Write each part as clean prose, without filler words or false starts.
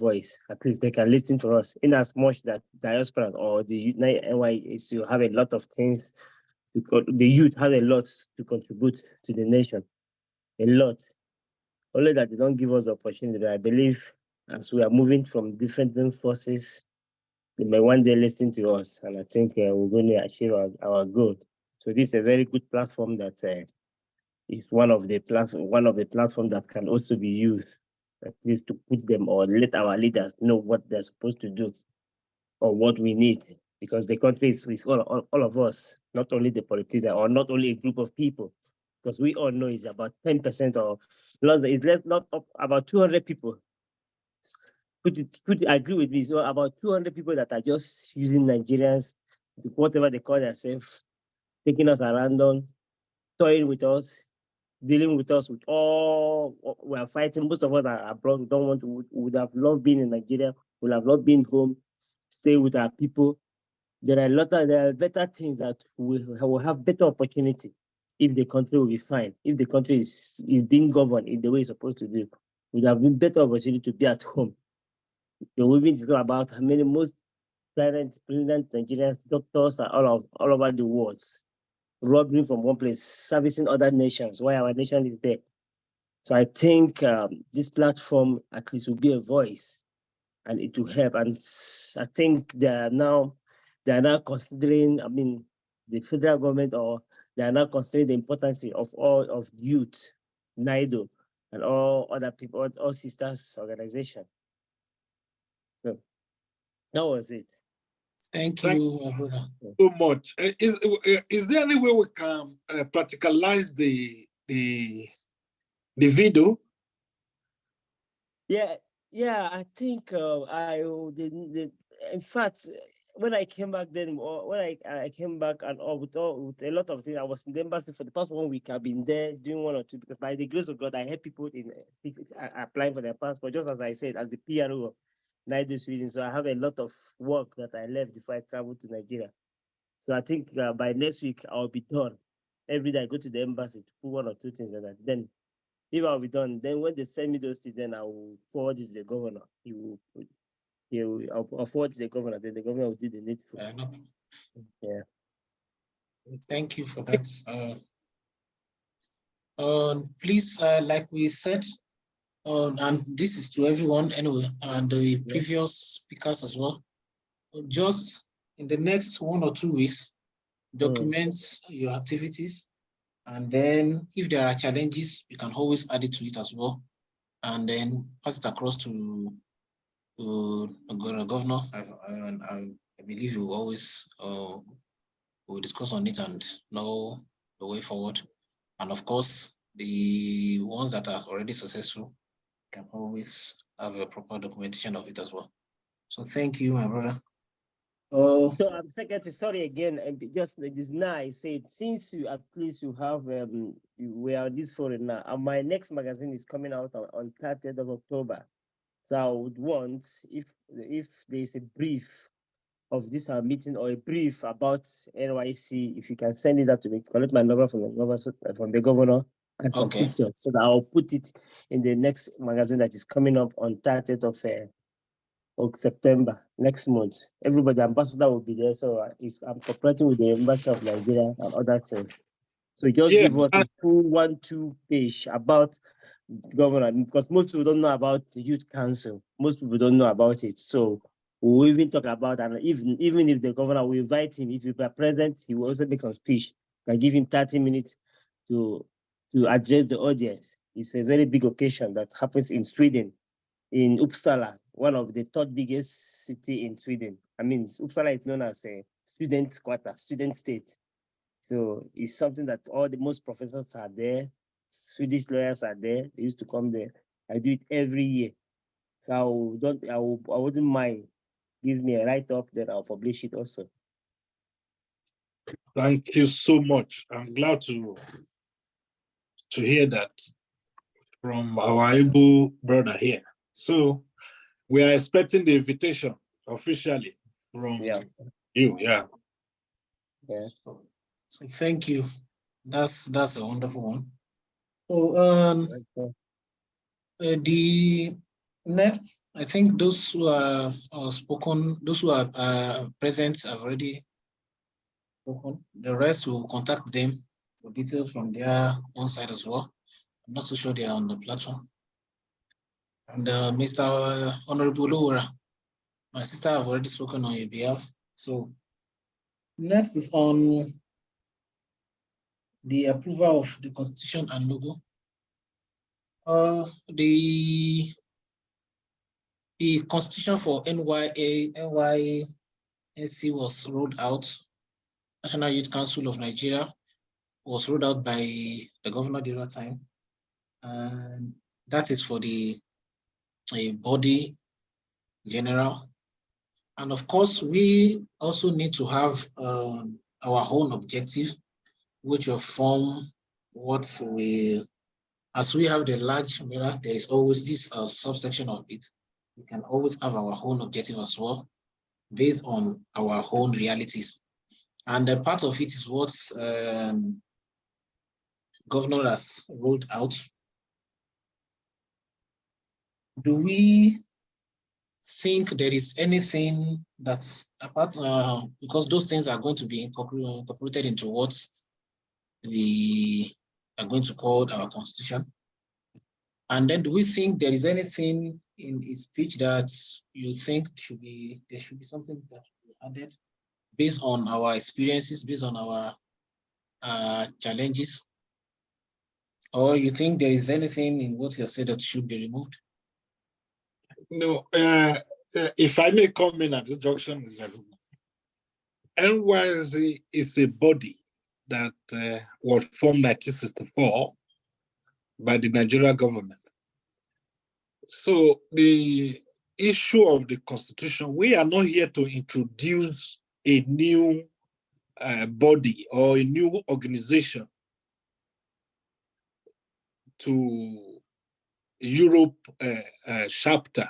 voice. At least they can listen to us. In as much that diaspora or the NYCN have a lot of things, because the youth have a lot to contribute to the nation, a lot. Only that they don't give us the opportunity. But I believe as we are moving from different forces, they may one day listen to us, and I think we're going to achieve our goal. So this is a very good platform that is one of the platforms that can also be used, at least to put them or let our leaders know what they're supposed to do or what we need, because the country is all of us, not only the politicians or not only a group of people, because we all know it's about 10% or not about 200 people. Could agree with me? So about 200 people that are just using Nigerians, whatever they call themselves, taking us around on, toying with us, dealing with us with all we are fighting. Most of us are abroad. We don't want to, would have loved being in Nigeria, would have loved being home, stay with our people. There are better things that we will have better opportunity if the country will be fine, if the country is being governed in the way it's supposed to do. Would have been better opportunity to be at home. We're even talking about how many most brilliant Nigerians, doctors are all over the world, robbing from one place, servicing other nations, while our nation is there. So I think this platform at least will be a voice, and it will help. And I think they are now considering, I mean, the federal government, or they are now considering the importance of all of youth, NIDO, and all other people, all sisters organization. So that was it. Thank you, my brother. So much. Is there any way we can practicalize the video? Yeah, I think in fact, when I came back then, or when I came back and with a lot of things, I was in the embassy for the past 1 week. I've been there doing one or two, because by the grace of God, I help people in applying for their passport, just as I said, as the PRO of NIDO Sweden. So I have a lot of work that I left before I traveled to Nigeria. So I think by next week, I'll be done. Every day I go to the embassy to put one or two things like that. Then if I'll be done, then when they send me those things, then I will forward it to the governor. I'll forward to the governor, then the governor will do the needful. No. Yeah. Thank you for that. Please, like we said, and this is to everyone anyway, and the previous speakers as well, just in the next 1 or 2 weeks, document your activities. And then if there are challenges, you can always add it to it as well. And then pass it across to the governor. I believe you always will discuss on it and know the way forward. And of course, the ones that are already successful can always have a proper documentation of it as well. So thank you, my brother. So I'm secretary, sorry again, just this now I said, since you at least you have we are on this forum now, and my next magazine is coming out on 30th of October. So I would want, if there's a brief of this meeting or a brief about NYC, if you can send it out to me, collect my number from the governor and some pictures, so that I'll put it in the next magazine that is coming up on 30th of September next month. Everybody, ambassador will be there, so I'm cooperating with the embassy of Nigeria and other things. So just give us a full 1-2 page about the governor, because most people don't know about the youth council. Most people don't know about it. So we'll even talk about, and even if the governor will invite him, if you are present, he will also make some speech. I give him 30 minutes to address the audience. It's a very big occasion that happens in Sweden, in Uppsala, one of the third biggest city in Sweden. I mean, Uppsala is known as a student quarter, student state. So it's something that most professors are there, Swedish lawyers are there. They used to come there. I do it every year. So I wouldn't mind. Give me a write-up, then I'll publish it also. Thank you so much. I'm glad to hear that from our able brother here. So we are expecting the invitation officially from you. Yeah. So thank you. That's a wonderful one. So the next I think those who have spoken, those who are present have already spoken. The rest will contact them for details from their own side as well. I'm not so sure they are on the platform. And Mr. Honorable Laura, my sister have already spoken on your behalf. So next is on the approval of the constitution and logo. The constitution for NYNC was rolled out. National Youth Council of Nigeria was rolled out by the governor during that time. And that is for the body general. And of course, we also need to have our own objective, which will form what we, as we have the large mirror, there is always this subsection of it. We can always have our own objective as well, based on our own realities. And a part of it is what governor has rolled out. Do we think there is anything that's apart, because those things are going to be incorporated into what we are going to call our constitution? And then do we think there is anything in his speech that you think there should be something that should be added based on our experiences, based on our challenges? Or you think there is anything in what you said that should be removed? No, if I may comment at this junction, NYC is a body that was formed 1964 by the Nigerian government. So the issue of the constitution, we are not here to introduce a new body or a new organization to Europe chapter.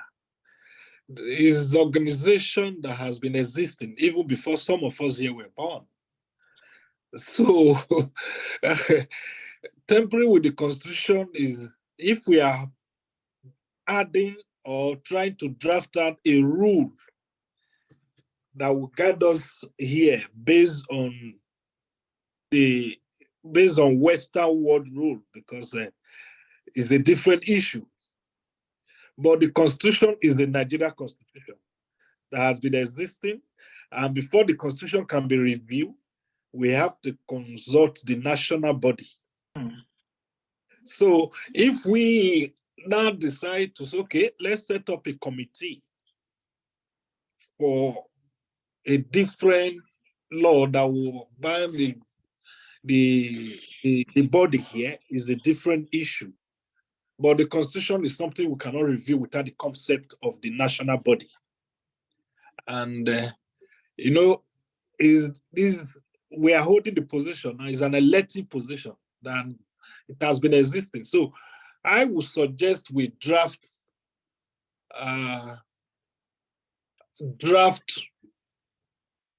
Is an organization that has been existing even before some of us here were born. So tampering with the constitution is if we are adding or trying to draft out a rule that will guide us here based on Western world rule, because it's a different issue. But the constitution is the Nigeria constitution that has been existing. And before the constitution can be reviewed, we have to consult the national body. So if we now decide to say, okay, let's set up a committee for a different law that will bind the body here, is a different issue. But the constitution is something we cannot review without the concept of the national body. And, we are holding the position now is an elective position that it has been existing. So I would suggest we draft a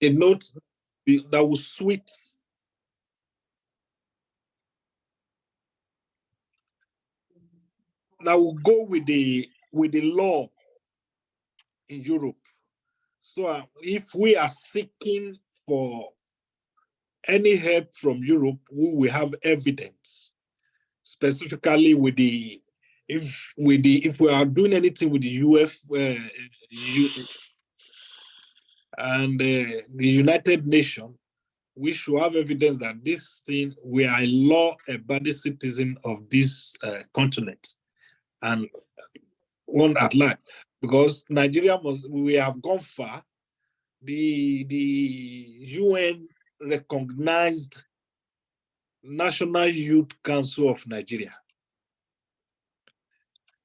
note that will suit that will go with the law in Europe. So if we are seeking for any help from Europe, we will have evidence, specifically if we are doing anything with the and the United Nations, we should have evidence that this thing, we are a law-abiding citizen of this continent and one at large. Because Nigeria we have gone far. The UN recognized National Youth Council of Nigeria.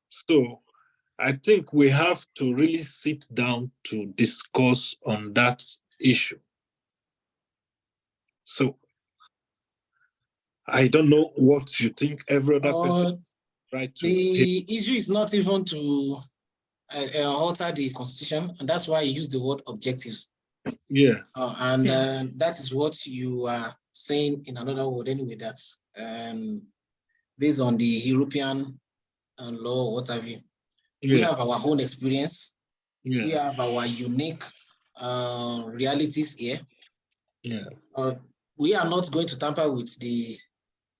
So I think we have to really sit down to discuss on that issue. So I don't know what you think. Every other person, right? The issue is not even to alter the constitution, and that's why you use the word objectives. Yeah. That is what you are saying in another word anyway. That's based on the European law, what have you. We have our own experience. We Yeah. have our unique realities here. Yeah. We are not going to tamper with the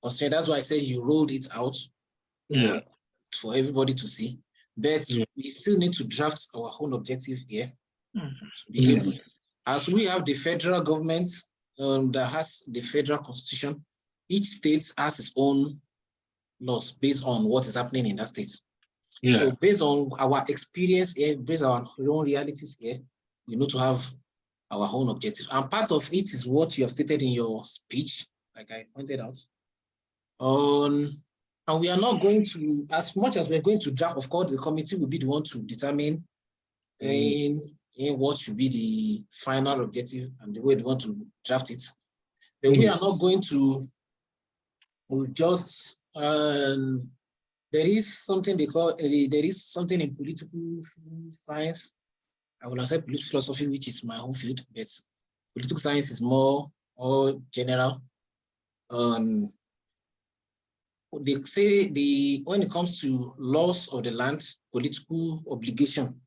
constraint. That's why I said you rolled it out Yeah. for everybody to see. But Yeah. we still need to draft our own objective here to be Yeah. able, as we have the federal government that has the federal constitution, each state has its own laws based on what is happening in that state. Yeah. So based on our experience here, based on our own realities here, we need to have our own objective. And part of it is what you have stated in your speech, like I pointed out. And we are not going to, as much as we're going to draft, of course, the committee will be the one to determine in what should be the final objective and the way they want to draft it. But we are not going to, we just, there is something they call, there is something in political science, I will have said political philosophy, which is my own field, but political science is more general. They say when it comes to laws of the land, political obligation,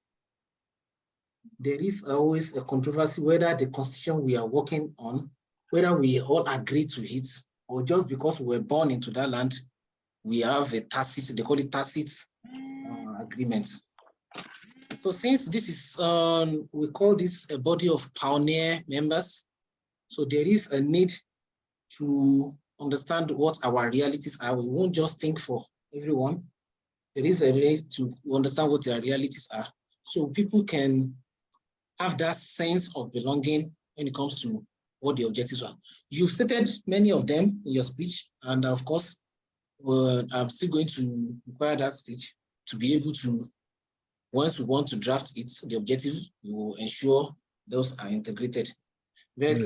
there is always a controversy whether the constitution we are working on, whether we all agree to it, or just because we were born into that land, we have a tacit, they call it tacit agreement. So since this is, we call this a body of pioneer members, so there is a need to understand what our realities are. We won't just think for everyone. There is a need to understand what their realities are, so people can have that sense of belonging when it comes to what the objectives are. You've stated many of them in your speech, and of course, I'm still going to require that speech to be able to, once we want to draft it, the objective, we will ensure those are integrated. But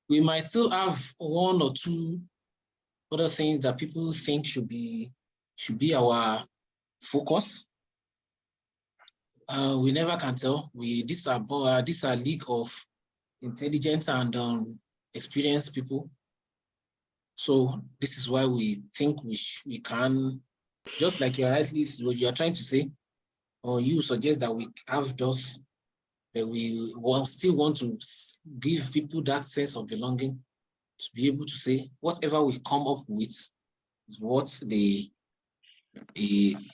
we might still have one or two other things that people think should be our focus. We never can tell. These are league of intelligent and experienced people. So this is why we think we can, just like you're rightly what you are trying to say, or you suggest that we have those, that we still want to give people that sense of belonging, to be able to say whatever we come up with is what they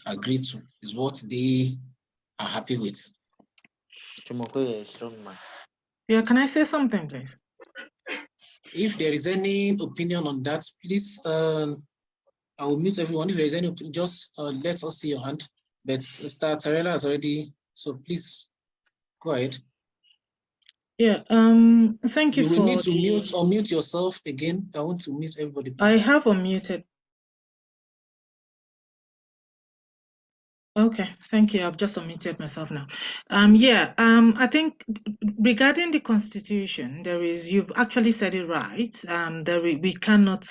agree to, is what they are happy with. Yeah, can I say something, please? If there is any opinion on that, please, I will mute everyone. If there is any opinion, just let us see your hand. But Mr. Tarela has already, so please go ahead. Yeah, thank you You will for need to mute or mute yourself again. I want to mute everybody, please. I have unmuted. Okay, thank you. I've just unmuted myself now. I think regarding the Constitution, you've actually said it right. We cannot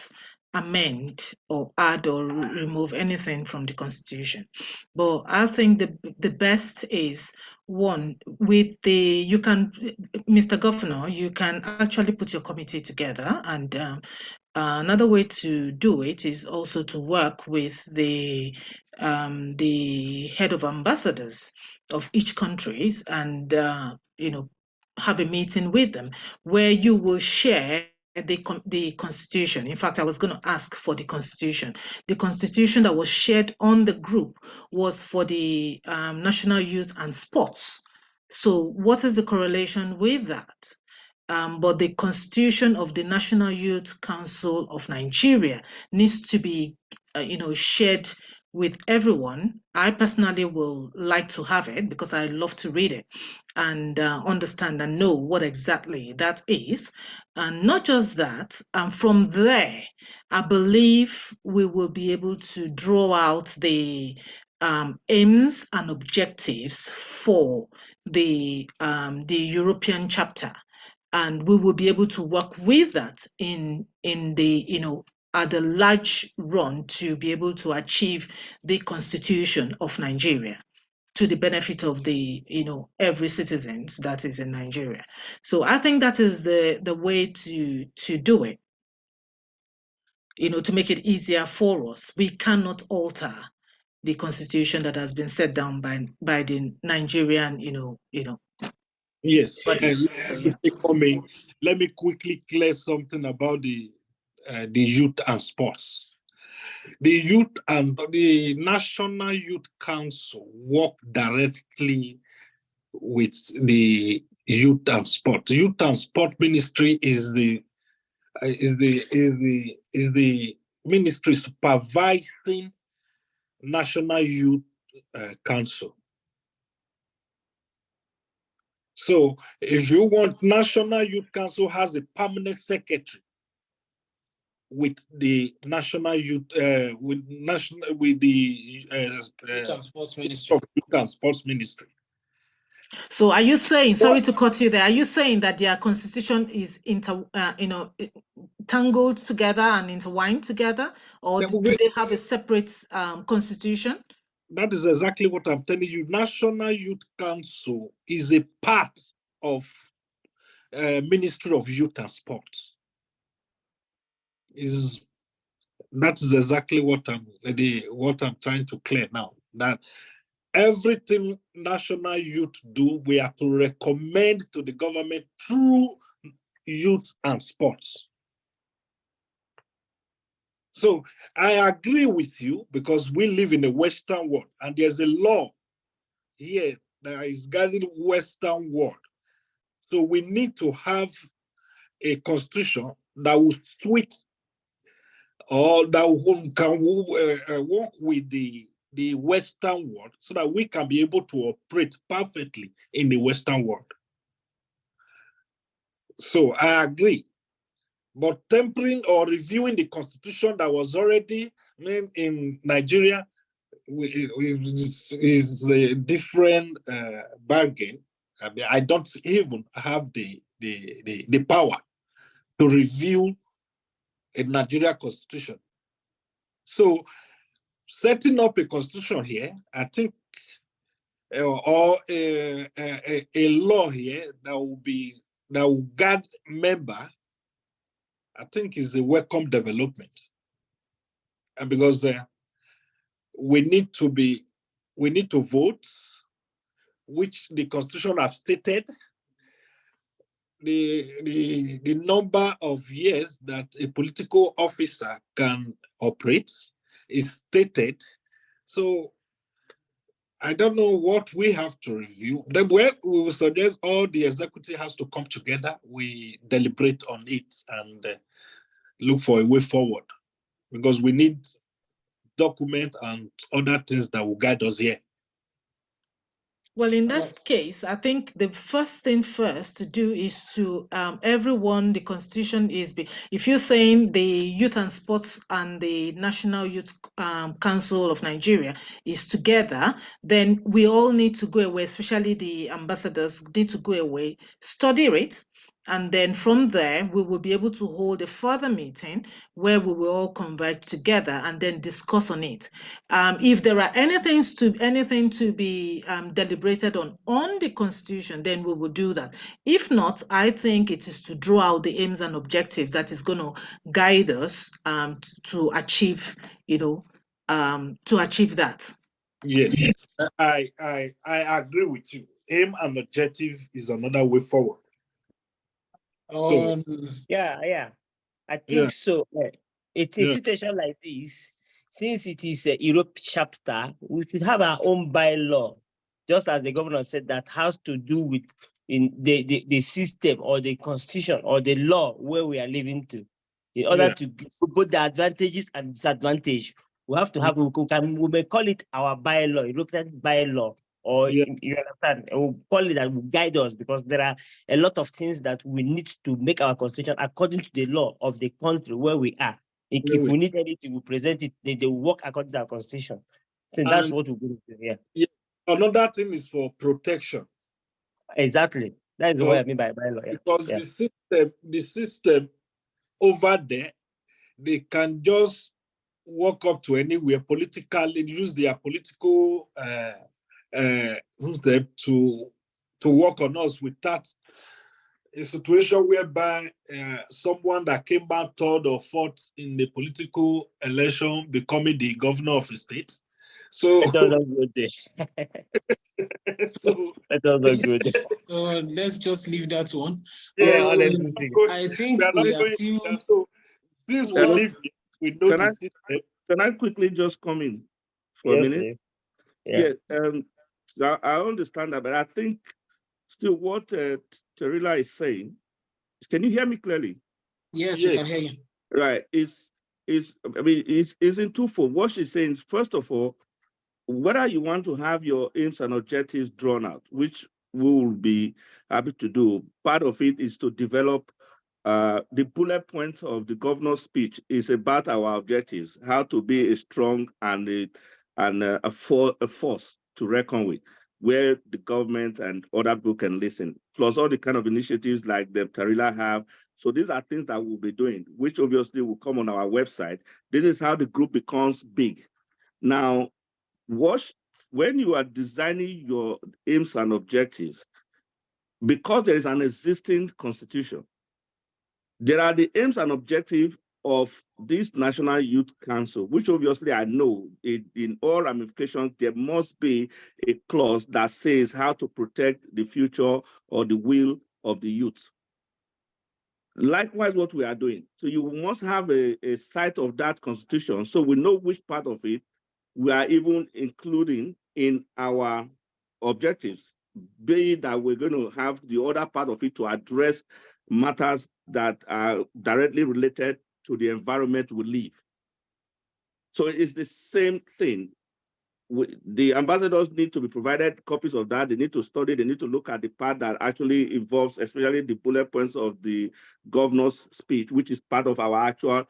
amend or add or remove anything from the Constitution. But I think the best is one with Mr. Governor, you can actually put your committee together, and another way to do it is also to work with the head of ambassadors of each countries, and have a meeting with them where you will share the constitution. In fact, I was going to ask for the constitution. The constitution that was shared on the group was for the national youth and sports. So what is the correlation with that? But the constitution of the National Youth Council of Nigeria needs to be, shared with everyone. I personally will like to have it because I love to read it and understand and know what exactly that is. And not just that, from there, I believe we will be able to draw out the aims and objectives for the European chapter, and we will be able to work with that in the at the large run to be able to achieve the Constitution of Nigeria to the benefit of the every citizens that is in Nigeria. So I think that is the way to do it, to make it easier for us. We cannot alter the constitution that has been set down by the Nigerian, Yes. bodies. So yeah. Let me quickly clear something about the youth and sports. The National Youth Council work directly with the youth and sport. The Youth and Sport Ministry is the ministry supervising National Youth Council. So if you want, National Youth Council has a permanent secretary with the National Youth, with the Youth and Sports Ministry. Youth and Sports Ministry. So are you saying, sorry to cut you there, are you saying that their constitution is tangled together and intertwined together, or do they have a separate constitution? That is exactly what I'm telling you. National Youth Council is a part of Ministry of Youth and Sports. That is exactly what I'm trying to clear now. That everything National Youth do, we have to recommend to the government through youth and sports. So I agree with you, because we live in a Western world and there's a law here that is guiding Western world. So we need to have a constitution that will suit, or that can work with the Western world, so that we can be able to operate perfectly in the Western world. So I agree. But tempering or reviewing the constitution that was already made in Nigeria is a different bargain. I mean, I don't even have the power to review a Nigeria constitution. So setting up a constitution here, I think, or a law here that will guard member, I think is a welcome development. And because we need to vote, which the constitution has stated, the number of years that a political officer can operate is stated. So I don't know what we have to review. Then we will suggest all the executive has to come together. We deliberate on it and look for a way forward, because we need document and other things that will guide us here. Well, in that case, I think the first thing first to do is to everyone, the constitution is, if you're saying the Youth and Sports and the National Youth Council of Nigeria is together, then we all need to go away, especially the ambassadors need to go away, study it. And then from there, we will be able to hold a further meeting where we will all converge together and then discuss on it. If there are anything to be deliberated on the constitution, then we will do that. If not, I think it is to draw out the aims and objectives that is going to guide us to achieve, to achieve that. Yes, I agree with you. Aim and objective is another way forward. So yeah, I think so. It's a situation like this. Since it is a Europe chapter, we should have our own bylaw, just as the governor said, that has to do with in the system or the constitution or the law where we are living to, in order to both the advantages and disadvantage. We have to have, we may call it our bylaw, European bylaw, or you understand, we'll call it that will guide us, because there are a lot of things that we need to make our constitution according to the law of the country where we are. If we need anything, we present it, they work according to our constitution. So that's what we're going to do. Yeah. Another thing is for protection. Exactly. That is what I mean by bylaw. Because the system over there, they can just walk up to anywhere politically, use their political system to work on us without a situation whereby someone that came out third or fourth in the political election becoming the governor of a state. So, Let us not go there. so Let us not Please, go there. let's just leave that one. Yeah, yes, honestly. I we think are not we are going still. there. So, since we Well, live here, we know Can the I system. can I quickly just come in for a Yes, minute? please. Yeah. Yeah, I understand that, but I think still what Terila is saying. Can you hear me clearly? yes, we Yes, can hear you. Right. Is I mean is in twofold. What she's saying is, first of all, whether you want to have your aims and objectives drawn out, which we will be happy to do. Part of it is to develop the bullet points of the governor's speech is about our objectives, how to be a strong and a force to reckon with, where the government and other people can listen, plus all the kind of initiatives like the Tarila have. So these are things that we'll be doing, which obviously will come on our website. This is how the group becomes big. Now, when you are designing your aims and objectives, because there is an existing constitution, there are the aims and objectives of this National Youth Council, which obviously I know in all ramifications, there must be a clause that says how to protect the future or the will of the youth. Likewise, what we are doing. So you must have a sight of that constitution so we know which part of it we are even including in our objectives, be it that we're going to have the other part of it to address matters that are directly related to the environment we live. So it's the same thing. The ambassadors need to be provided copies of that. They need to study, they need to look at the part that actually involves, especially the bullet points of the governor's speech, which is part of our actual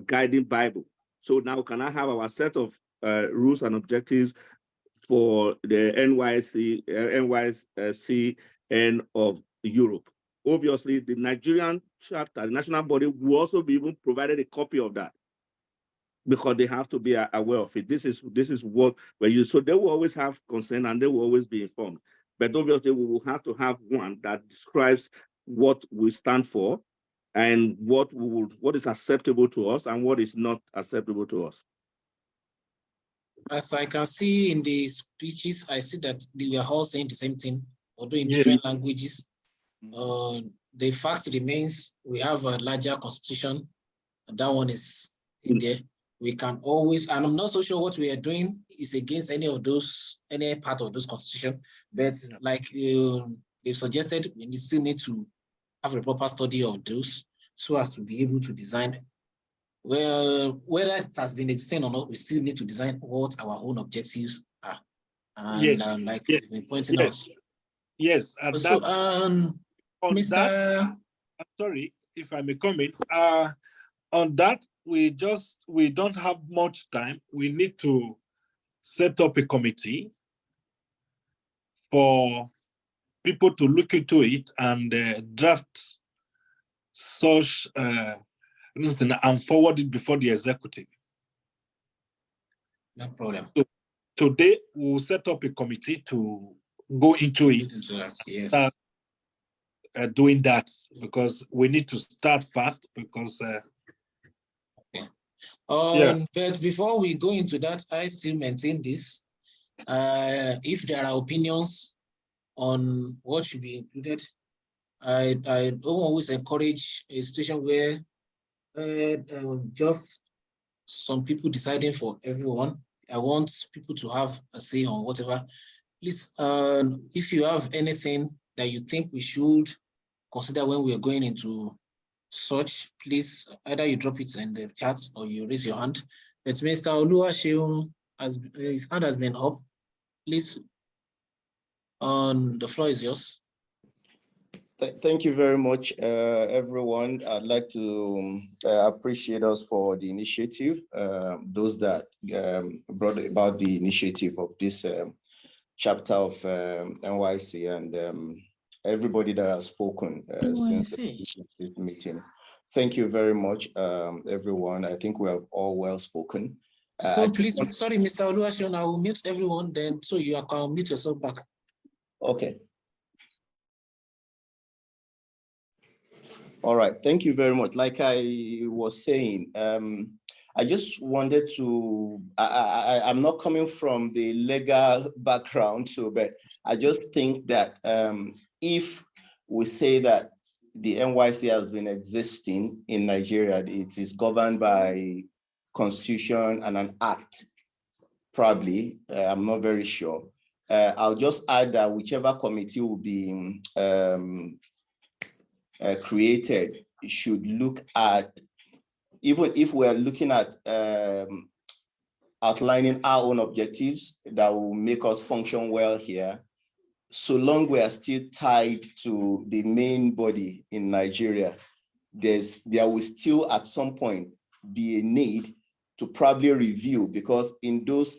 guiding Bible. So now can I have our set of rules and objectives for the NYCN of Europe? Obviously, the Nigerian chapter, the national body, will also be even provided a copy of that, because they have to be aware of it. This is what so they will always have concern and they will always be informed. But obviously, we will have to have one that describes what we stand for and what is acceptable to us and what is not acceptable to us. As I can see in the speeches, I see that they are all saying the same thing, although in Yeah. different languages. The fact remains we have a larger constitution, and that one is in there. We can always, and I'm not so sure what we are doing is against any part of those constitution, but like they've suggested, we still need to have a proper study of those so as to be able to design. Well, whether it has been existing or not, we still need to design what our own objectives are. And yes, like yes, we've been pointing yes, out. yes. And So, that on Mr. that, I'm sorry if I may come in. On that, we don't have much time. We need to set up a committee for people to look into it and draft such and forward it before the executive. No problem. So today we'll set up a committee to go into it. Yes. Doing that because we need to start fast because But before we go into that, I still maintain this. If there are opinions on what should be included, I don't always encourage a situation where just some people deciding for everyone. I want people to have a say on whatever. Please, if you have anything that you think we should consider when we are going into such, please either you drop it in the chat or you raise your hand. But Mr. Oluwaseun, his hand has been up. Please, the floor is yours. Thank you very much, everyone. I'd like to appreciate us for the initiative, those that brought about the initiative of this chapter of NYC and everybody that has spoken since the meeting. Thank you very much, everyone. I think we have all well spoken. So please, sorry, Mr. Oluwaseun, I will mute everyone then so you can mute yourself back. Okay. All right, thank you very much. Like I was saying, I just wanted to, I'm not coming from the legal background, so, but I just think that if we say that the NYC has been existing in Nigeria, it is governed by constitution and an act, probably, I'm not very sure. I'll just add that whichever committee will be created should look at, even if we're looking at outlining our own objectives that will make us function well here, so long we are still tied to the main body in Nigeria, there will still at some point be a need to probably review, because in those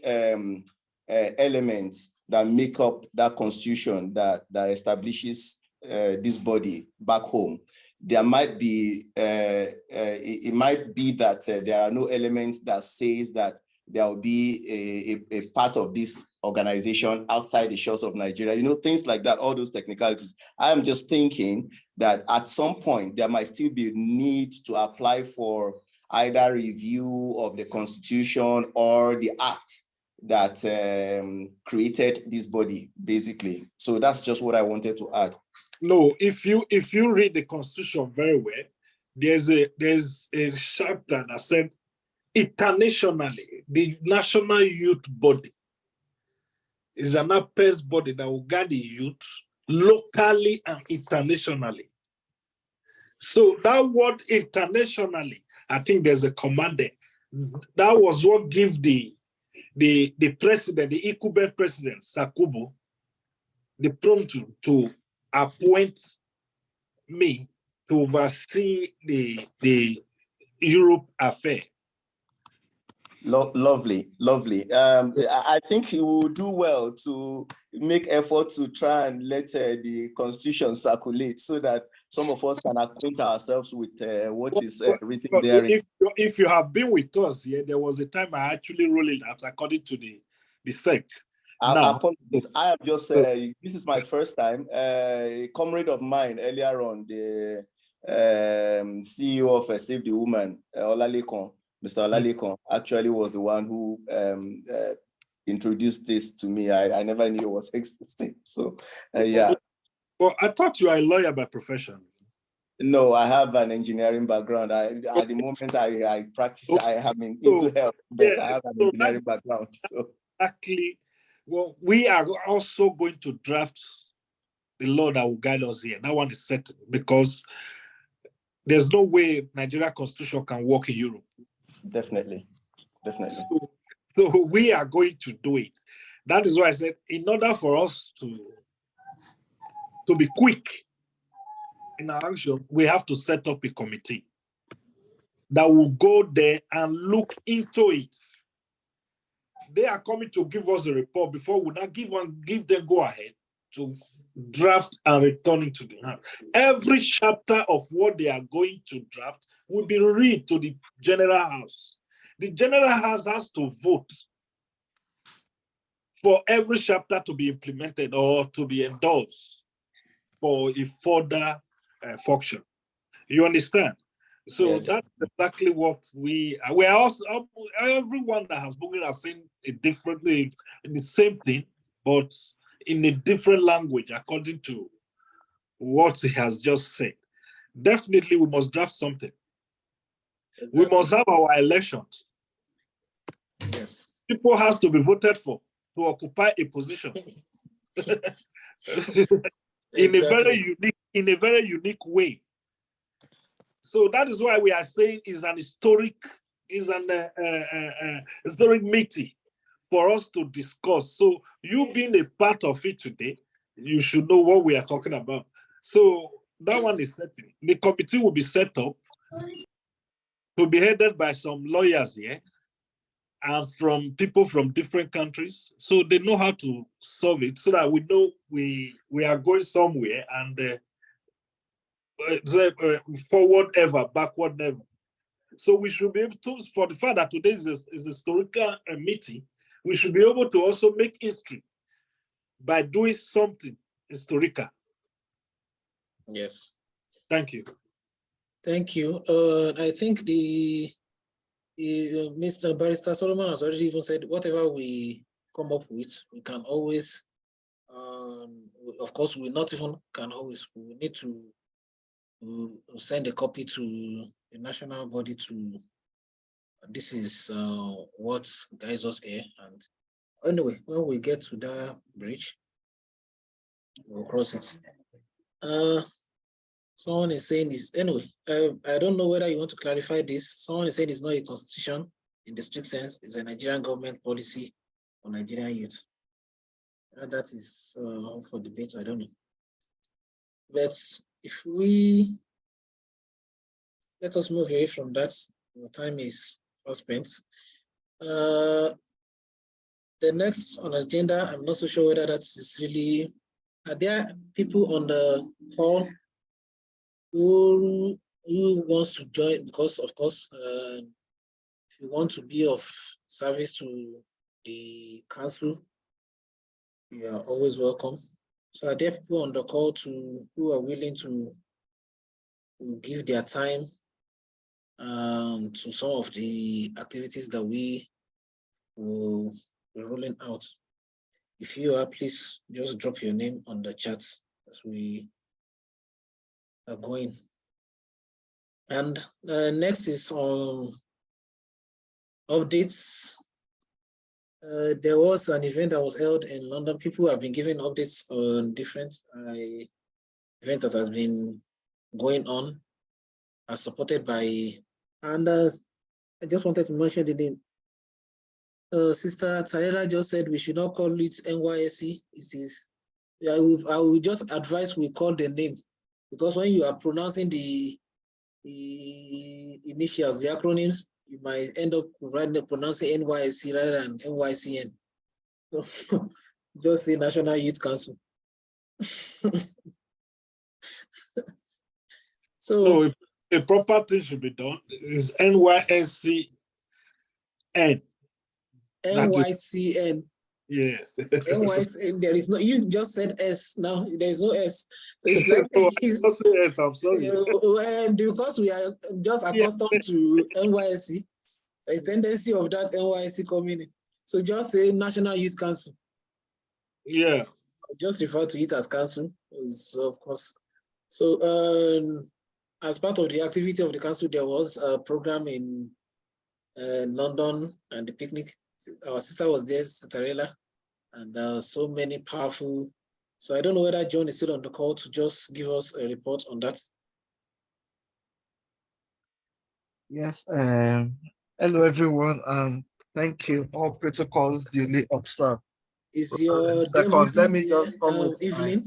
elements that make up that constitution that establishes this body back home, there might be, it might be that there are no elements that says that there will be a part of this organization outside the shores of Nigeria, things like that, all those technicalities. I am just thinking that at some point there might still be a need to apply for either review of the constitution or the act that created this body, basically. So that's just what I wanted to add. No, if you read the constitution very well, there's a chapter that said internationally, the national youth body is an apex body that will guide the youth locally and internationally. So that word internationally, I think there's a command there. That was what gave the president, the incumbent president, Sakubu, the prompt to appoint me to oversee the Europe affair. Lovely. I think he will do well to make effort to try and let the constitution circulate so that some of us can acquaint ourselves with what is written there. If you have been with us, yeah, there was a time I actually rolled it out according to the sect. I am just, this is my first time. A comrade of mine earlier on, the CEO of Save the Woman, Olalekon, Mr. Olalekon, actually was the one who introduced this to me. I never knew it was existing. So, yeah. Well, I thought you are a lawyer by profession. No, I have an engineering background. At the moment I practice, I am into health, but I have an engineering background. So exactly. Well, we are also going to draft the law that will guide us here. That one is set because there's no way Nigeria constitution can work in Europe. Definitely. So we are going to do it. That is why I said, in order for us to be quick in our action, we have to set up a committee that will go there and look into it. They are coming to give us the report before we now give them go ahead to draft and return it to the hand. Every chapter of what they are going to draft will be read to the General House. The General House has to vote for every chapter to be implemented or to be endorsed for a further function. You understand? So that's exactly what we are also, everyone that has spoken has seen it differently, the same thing, but in a different language according to what he has just said. Definitely we must draft something. We must have our elections. Yes. People have to be voted for to occupy a position. in a very unique way. So that is why we are saying is an historic meeting for us to discuss. So you being a part of it today, you should know what we are talking about. So that one is setting. The committee will be set up to be headed by some lawyers here and from people from different countries. So they know how to solve it so that we know we are going somewhere and forward ever, backward never. So we should be able to, for the fact that today is a historical meeting, we should be able to also make history by doing something historical. Yes. Thank you. Thank you. I think the Mr. Barrister Solomon has already even said whatever we come up with, we can always, of course, we not even can always, we need to send a copy to the national body to, this is what guides us here. And anyway, when we get to that bridge, we'll cross it. Someone is saying this, anyway, I don't know whether you want to clarify this. Someone is saying it's not a constitution in the strict sense, it's a Nigerian government policy for Nigerian youth. That is for debate, I don't know. But if we, let us move away from that, the time is fast spent. The next on agenda, I'm not so sure whether that is really, are there people on the call who wants to join? Because of course, if you want to be of service to the council, you are always welcome. So are there people on the call who are willing to give their time to some of the activities that we will be rolling out? If you are, please just drop your name on the chat as we are going. And next is on updates. There was an event that was held in London. People have been giving updates on different events that has been going on, as supported by, and I just wanted to mention the name. Sister Tarera just said we should not call it NYSC. It is, I will just advise we call the name, because when you are pronouncing the initials, the acronyms, you might end up pronouncing NYSC rather than NYCN. So just say National Youth Council. So no, a proper thing should be done. It's NYSCN. NYCN. Yeah. NYCN. There is no. You just said S. Now there is no S. So it's like No, yes, I'm sorry. because we are just accustomed to NYSC. There is tendency of that NYSC coming in. So just say National Youth Council. Yeah. Just refer to it as council, of course. So as part of the activity of the council, there was a program in London and the picnic. Our sister was there, Tarela, and so many powerful. So I don't know whether John is still on the call to just give us a report on that. Yes, hello everyone, and thank you. All protocols duly observed. Is your Second, let me deputy just come with Evelyn?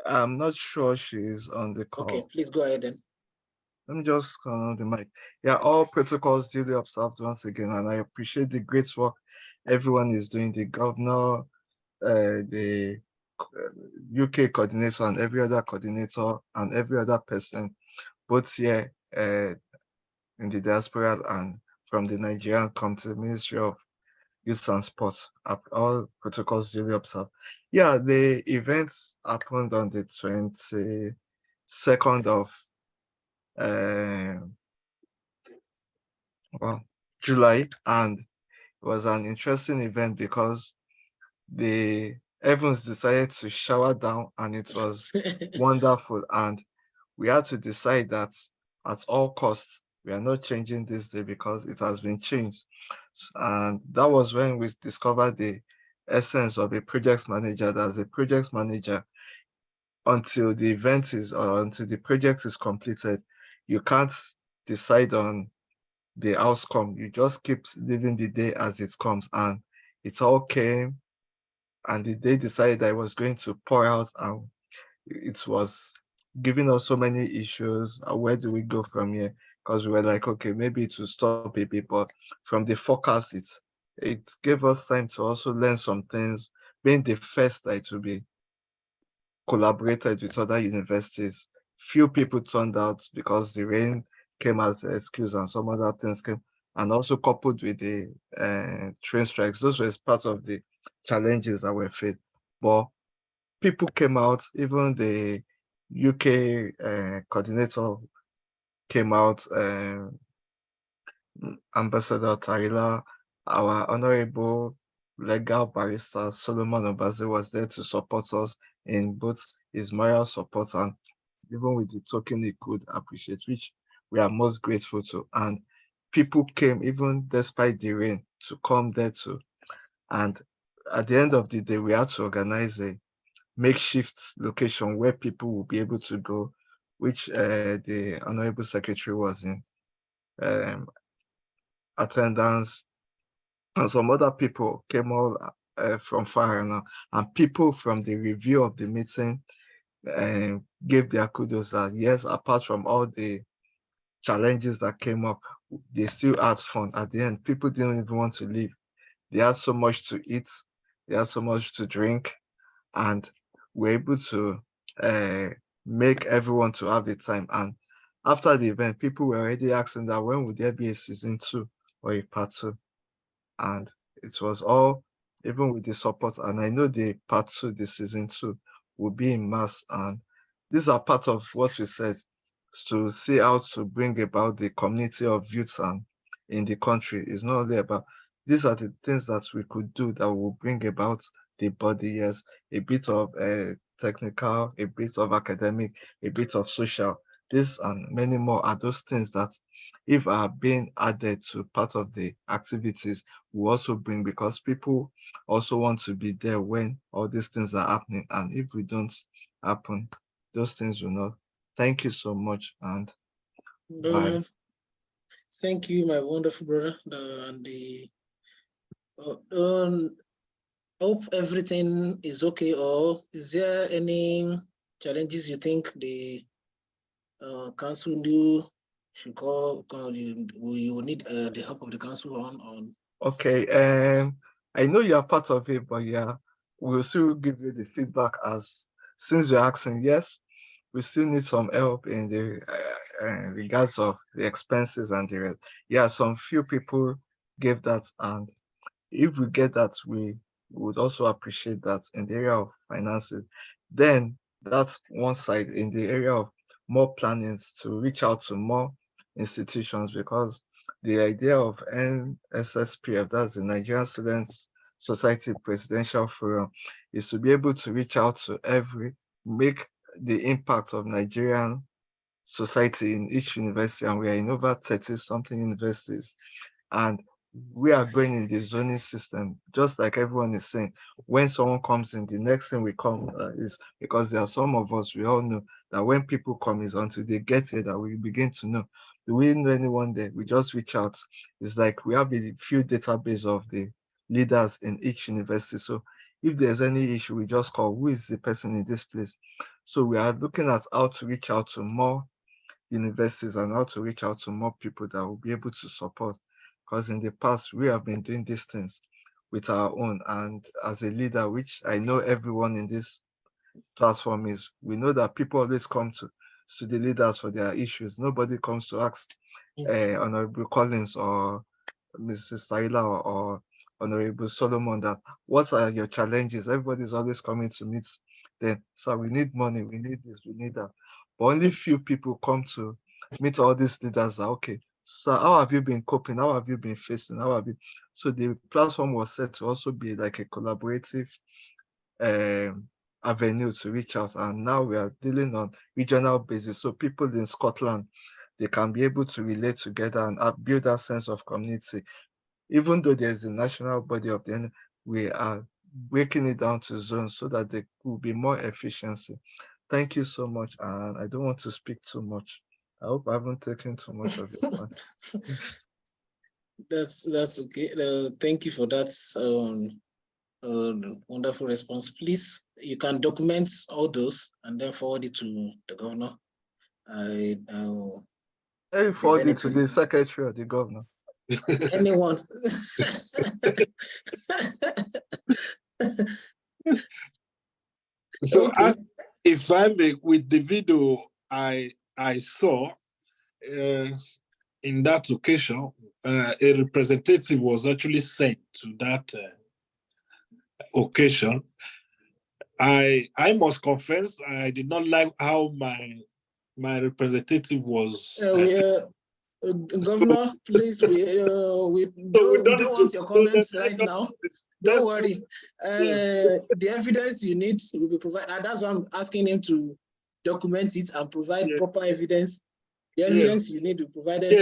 I'm not sure she's on the call. Okay, please go ahead then. Let me just turn on the mic. Yeah, all protocols duly observed once again, and I appreciate the great work everyone is doing. The governor, the UK coordinator, and every other coordinator, and every other person, both here in the diaspora and from the Nigerian Country Ministry of Youth and Sports, all protocols duly observed. Yeah, the events happened on the 22nd of July, and it was an interesting event because the heavens decided to shower down, and it was wonderful. And we had to decide that at all costs, we are not changing this day because it has been changed. And that was when we discovered the essence of a project manager. That as a project manager, until the event is, or until the project is completed, you can't decide on the outcome. You just keep living the day as it comes. And it all came, and the day decided that it was going to pour out, and it was giving us so many issues. Where do we go from here? Because we were like, okay, maybe it will stop a bit, but from the forecast, it gave us time to also learn some things. Being the first that it will be collaborated with other universities, few people turned out because the rain came as an excuse, and some other things came, and also coupled with the train strikes. Those were part of the challenges that were faced. But people came out, even the UK coordinator came out Ambassador Tarila, our Honorable Legal Barrister Solomon Obaze was there to support us in both his moral support and even with the token he could appreciate, which we are most grateful to. And people came, even despite the rain, to come there too. And at the end of the day, we had to organize a makeshift location where people will be able to go, which the Honorable Secretary was in um, attendance, and some other people came all from far and people from the review of the meeting gave their kudos that yes, apart from all the challenges that came up, they still had fun. At the end, people didn't even want to leave. They had so much to eat, they had so much to drink, and we're able to uh, make everyone to have a time. And after the event, people were already asking that when would there be a season 2 or a part 2? And it was all, even with the support, and I know the part 2, the season 2 will be in mass. And these are part of what we said, to see how to bring about the community of youth and in the country. It's not only about, these are the things that we could do that will bring about the body. Yes, a bit of technical, a bit of academic, a bit of social. This and many more are those things that if are being added to part of the activities will also bring, because people also want to be there when all these things are happening. And if we don't happen, those things will not. Thank you so much and bye. Thank you, my wonderful brother. Hope everything is okay. Or is there any challenges you think the council do should call? You will need the help of the council on. Okay, I know you're part of it, but yeah, we'll still give you the feedback as since you're asking. Yes, we still need some help in the regards of the expenses and the rest. Yeah, some few people gave that, and if we get that, we would also appreciate that in the area of finances. Then that's one side. In the area of more plannings to reach out to more institutions, because the idea of NSSPF, that's the Nigerian Students Society Presidential Forum, is to be able to reach out to make the impact of Nigerian society in each university, and we are in over 30 something universities, and we are going in the zoning system, just like everyone is saying. When someone comes in, the next thing we come is, because there are some of us, we all know that when people come is until they get here that we begin to know. Do we know anyone there? We just reach out. It's like we have a few database of the leaders in each university. So if there's any issue, we just call, who is the person in this place? So we are looking at how to reach out to more universities and how to reach out to more people that will be able to support. Because in the past, we have been doing these things with our own. And as a leader, which I know everyone in this platform is, we know that people always come to the leaders for their issues. Nobody comes to ask Honorable Collins or Mrs. Tyler or Honorable Solomon that what are your challenges? Everybody's always coming to meet them. So we need money, we need this, we need that. But only few people come to meet all these leaders that, okay, so how have you been coping? How have you been facing? How have you? So the platform was set to also be like a collaborative avenue to reach out. And now we are dealing on regional basis. So people in Scotland, they can be able to relate together and build that sense of community. Even though there's a national body of the end, we are breaking it down to zones so that there will be more efficiency. Thank you so much. And I don't want to speak too much. I hope I haven't taken too much of your time. That's okay. Thank you for that wonderful response. Please, you can document all those and then forward it to the governor. Hey, forward it to the secretary or the governor. Anyone. So Okay. if I may, with the video I saw in that occasion, a representative was actually sent to that occasion. I must confess, I did not like how my representative was. Governor, please, we don't want your comments right now. Don't worry. The evidence you need will be provided. And that's why I'm asking him to document it and provide proper evidence. The evidence you need to be provided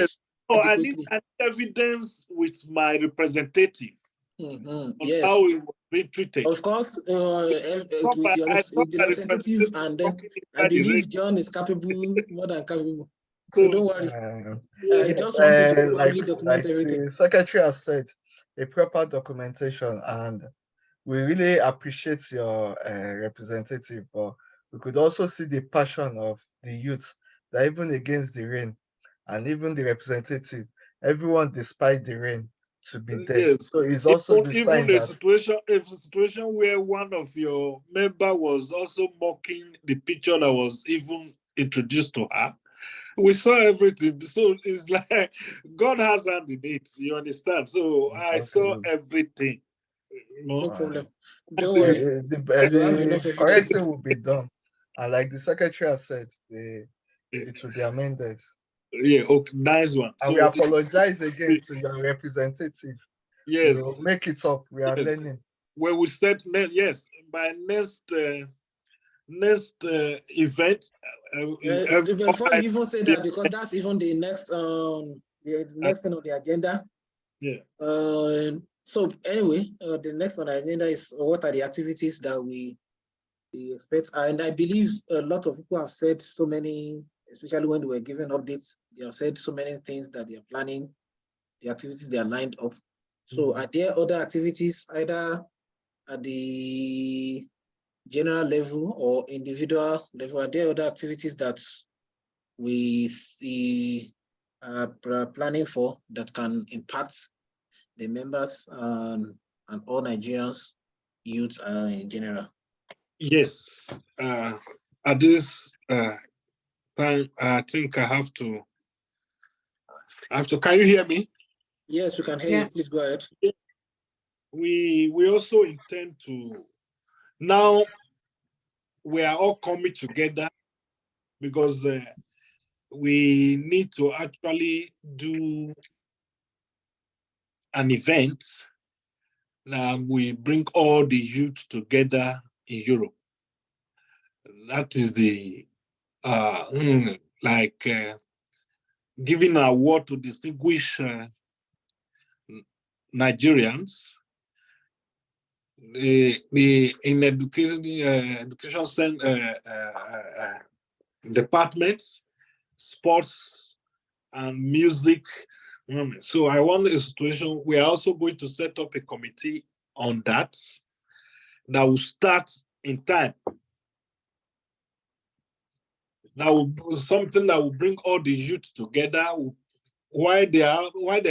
adequately. I need evidence with my representative on how it was being treated. Of course, with the representative, and then I believe John is capable, more than capable. So don't worry. He just wants you to properly document everything. The secretary has said, a proper documentation, and we really appreciate your representative, but we could also see the passion of the youth, that even against the rain, and even the representative, everyone despite the rain to be there. Yes. So it's also the sign a that situation where one of your member was also mocking the picture that was even introduced to her. We saw everything. So it's like God has hand in it. You understand? So I saw everything. No problem. Don't worry. The correction will be done. And like the secretary has said, it will be amended. Yeah, okay, nice one. And we apologize again to your representative. Yes. We'll make it up. We are learning. When we said, yes, by next event. Before you even say that, because that's even the next thing on the agenda. Yeah. So anyway, the next on the agenda is what are the activities that we expect, and I believe a lot of people have said so many, especially when they were given updates. They have said so many things that they are planning, the activities they are lined up. So are there other activities either at the general level or individual level? Are there other activities that we are planning for that can impact the members and all Nigerians, youth in general? Yes. At this time, I think I have to. Can you hear me? Yes, we can hear you. Please go ahead. We also intend to. Now we are all coming together because we need to actually do an event that we bring all the youth together in Europe. That is the giving an award to distinguish Nigerians in education departments, sports, and music. So I want a situation. We are also going to set up a committee on that will start in time. That will be something that will bring all the youth together. Why they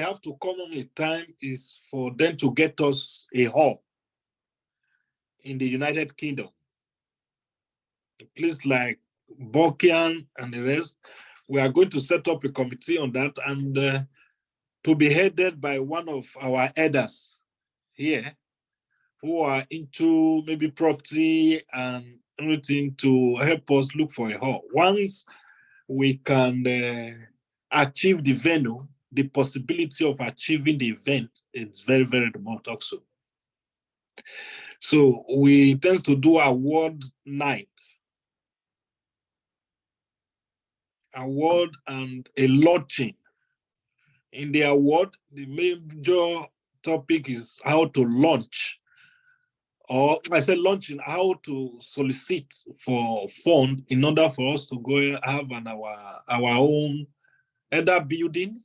have to come on in time is for them to get us a hall in the United Kingdom. A place like Buckingham and the rest. We are going to set up a committee on that, and to be headed by one of our elders here who are into maybe property and everything, to help us look for a hall. Once we can achieve the venue, the possibility of achieving the event is very, very remote also. So we intend to do award night. Award and a launching. In the award, the major topic is how to launch, or I said launching, how to solicit for fund in order for us to go have our own either building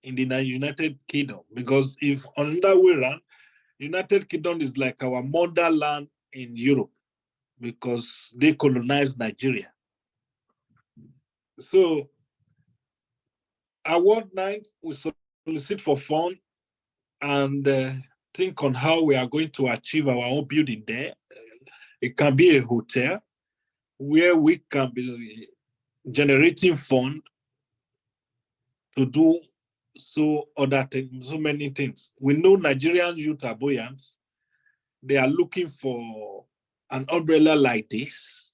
in the United Kingdom. Because if on that way around, United Kingdom is like our motherland in Europe because they colonized Nigeria. So award night, we solicit for fund and think on how we are going to achieve our own building there. It can be a hotel where we can be generating fund to do so many things. We know Nigerian youth are buoyant. They are looking for an umbrella like this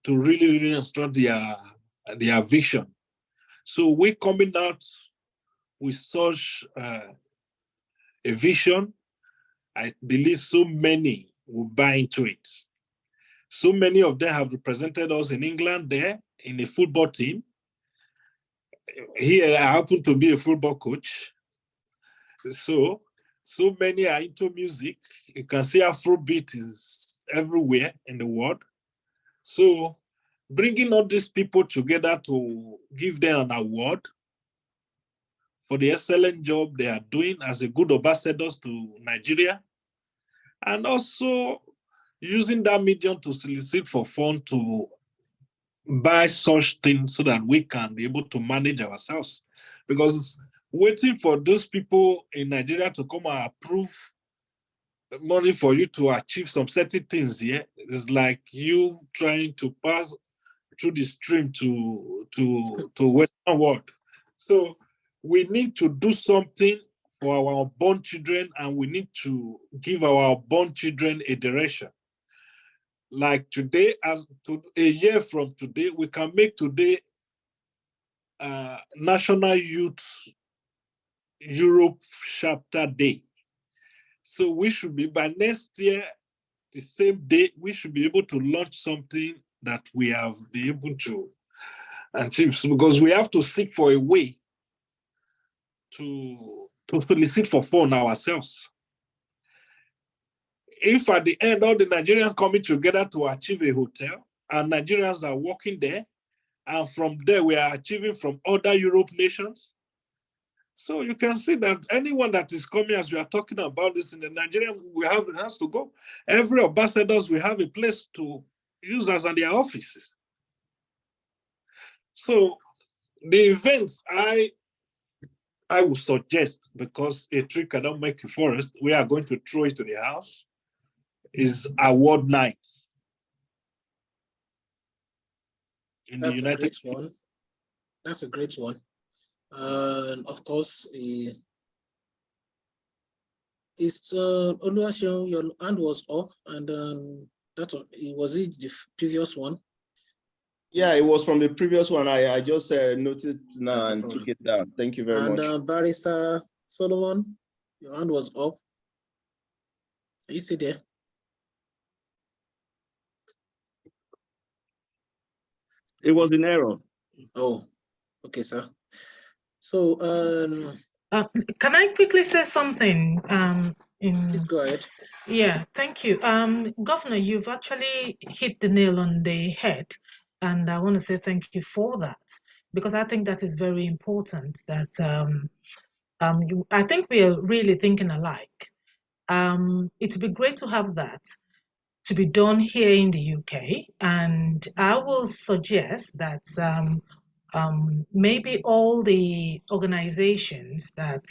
to really, really instruct their vision. So we coming out with such a vision, I believe so many will buy into it. So many of them have represented us in England there in a football team. Here, I happen to be a football coach. So many are into music. You can see Afrobeat is everywhere in the world. So bringing all these people together to give them an award for the excellent job they are doing as a good ambassadors to Nigeria, and also using that medium to solicit for funds to buy such things so that we can be able to manage ourselves. Because waiting for those people in Nigeria to come and approve money for you to achieve some certain things here is like you trying to pass through the stream to Western world. So we need to do something for our born children, and we need to give our born children a direction. Like today, as to a year from today, we can make today National Youth Europe Chapter Day. So we should be, by next year, the same day, we should be able to launch something that we have been able to achieve. So because we have to seek for a way to solicit for fund ourselves. If at the end, all the Nigerians coming together to achieve a hotel, and Nigerians are working there, and from there we are achieving from other Europe nations. So you can see that anyone that is coming, as we are talking about this in the Nigerian, we have it has to go. Every ambassadors we have a place to use as in their offices. So the events I would suggest, because a tree cannot make a forest, we are going to throw it to the house, is award nights. In That's the United a great one. That's a great one. Of course, it's Oluwaseun, your hand was up, and that was it the previous one. Yeah, it was from the previous one. I just noticed now No and problem. took it down. Thank you very much. And Barrister Solomon, your hand was up. Are you still there? It was in error. Oh, okay, sir. So, Can I quickly say something? please go ahead. Yeah, thank you. Governor, you've actually hit the nail on the head, and I want to say thank you for that, because I think that is very important. That I think we are really thinking alike. It would be great to have that to be done here in the UK, and I will suggest that maybe all the organizations that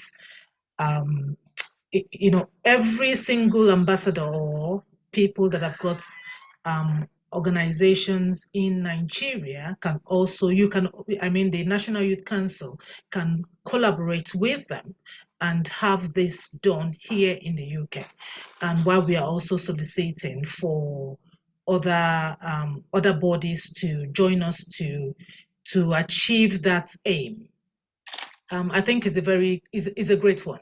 every single ambassador or people that have got organizations in Nigeria can also, the National Youth Council can collaborate with them and have this done here in the UK. And while we are also soliciting for other bodies to join us to achieve that aim, I think is a great one.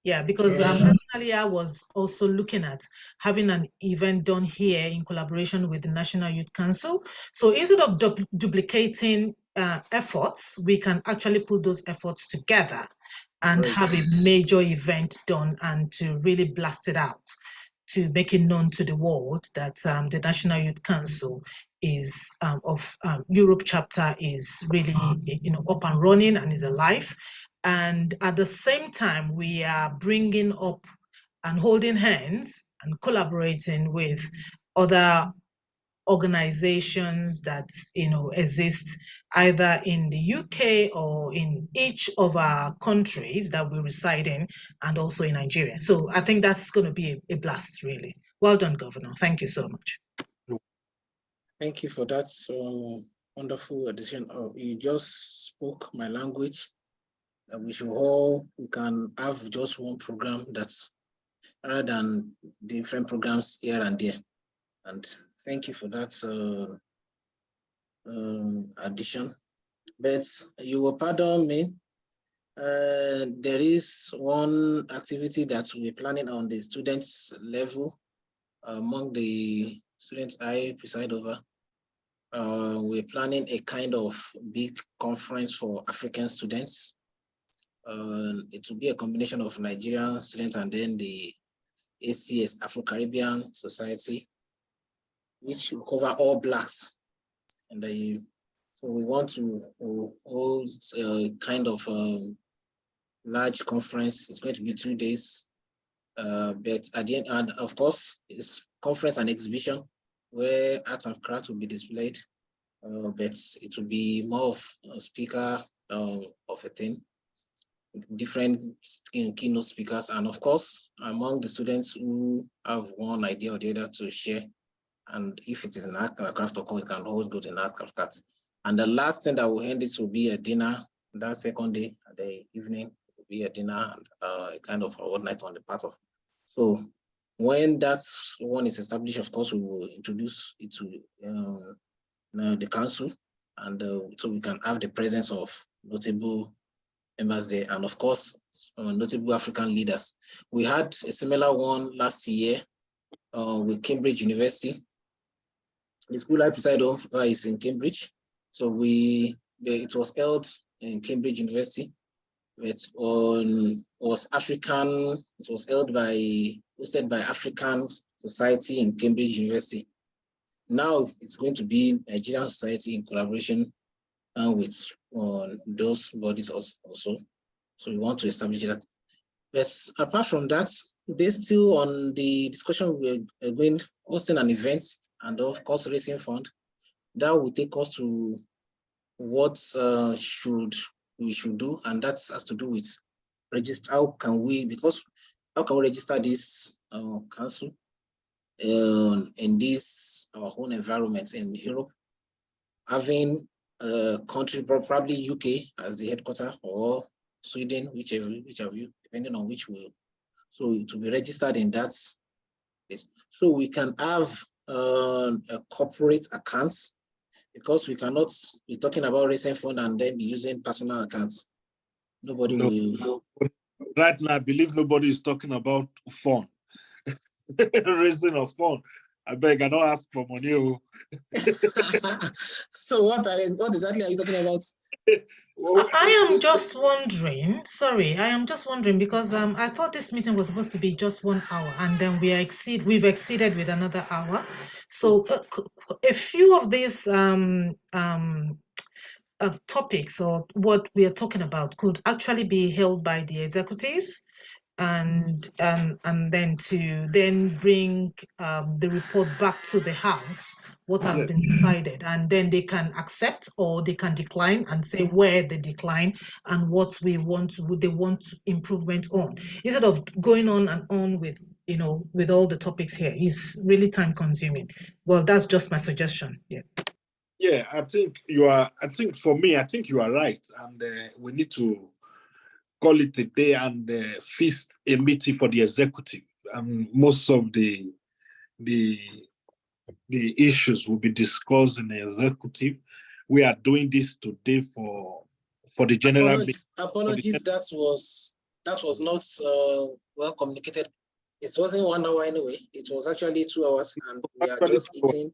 Yeah, because personally, I was also looking at having an event done here in collaboration with the National Youth Council. So instead of duplicating efforts, we can actually put those efforts together and have a major event done and to really blast it out, to make it known to the world that the National Youth Council is of Europe chapter is really up and running and is alive. And at the same time, we are bringing up and holding hands and collaborating with other organizations that exist either in the UK or in each of our countries that we reside in, and also in Nigeria. So I think that's going to be a blast, really. Well done, Governor. Thank you so much. Thank you for that wonderful addition. You just spoke my language. We can have just one program that's rather than different programs here and there. And thank you for that addition. but you will pardon me. There is one activity that we're planning on the students level among the students I preside over. We're planning a kind of big conference for African students. It will be a combination of Nigerian students and then the ACS, Afro-Caribbean Society, which will cover all Blacks. And so we want to hold a kind of large conference. It's going to be 2 days. But at the end, and of course, it's conference and exhibition where art and craft will be displayed. But it will be more of a speaker of a thing, different keynote speakers, and of course, among the students who have one idea or the other to share. And if it is an art and craft, of course, it can always go to an art craft. And the last thing that will end this will be a dinner. That second day, the evening, will be a dinner and a kind of a one night on the part of. So when that one is established, of course, we will introduce it to the council, and so we can have the presence of notable members there, and of course, notable African leaders. We had a similar one last year with Cambridge University. The school I preside over is in Cambridge, so it was held in Cambridge University. It was African. It was hosted by African Society in Cambridge University. Now it's going to be Nigerian Society in collaboration with those bodies also. So we want to establish that. But apart from that, based still on the discussion, we're going hosting an event and of course raising fund. That will take us to what we should do, and that has to do with register. How can we register this council in this our own environment in Europe, having a country, probably UK as the headquarters, or Sweden, whichever you, depending on which way. So to be registered in that place. So we can have a corporate accounts, because we cannot be talking about raising fund and then be using personal accounts. Nobody will. Right now, I believe nobody is talking about fund. Raising of fund. I beg, I don't ask for money. So what exactly are you talking about? I am just wondering, sorry, I am just wondering because I thought this meeting was supposed to be just 1 hour, and then we've exceeded with another hour. So a few of these topics or what we are talking about could actually be held by the executives, and then to bring the report back to the House, what has been decided, and then they can accept or they can decline and say where they decline and what they want improvement on, instead of going on and on with with all the topics here. Is really time consuming. Well, that's just my suggestion. Yeah, I think you are. I think for me, I think you are right, and we need to call it a day and feast a meeting for the executive. And most of the issues will be discussed in the executive. We are doing this today for the general meeting. Apologies, that was not well communicated. It wasn't 1 hour anyway. It was actually 2 hours, and we are just eating.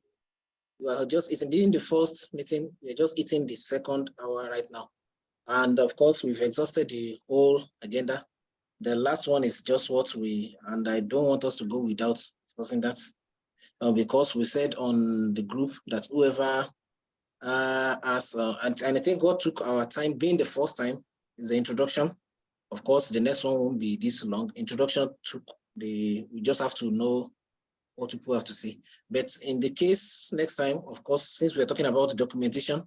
We are just eating. Being the first meeting, we are just eating the second hour right now. And of course, we've exhausted the whole agenda. The last one is just and I don't want us to go without discussing that, because we said on the group that whoever and I think what took our time, being the first time, is the introduction. Of course, the next one won't be this long. Introduction we just have to know what people have to see. But in the case next time, of course, since we're talking about documentation,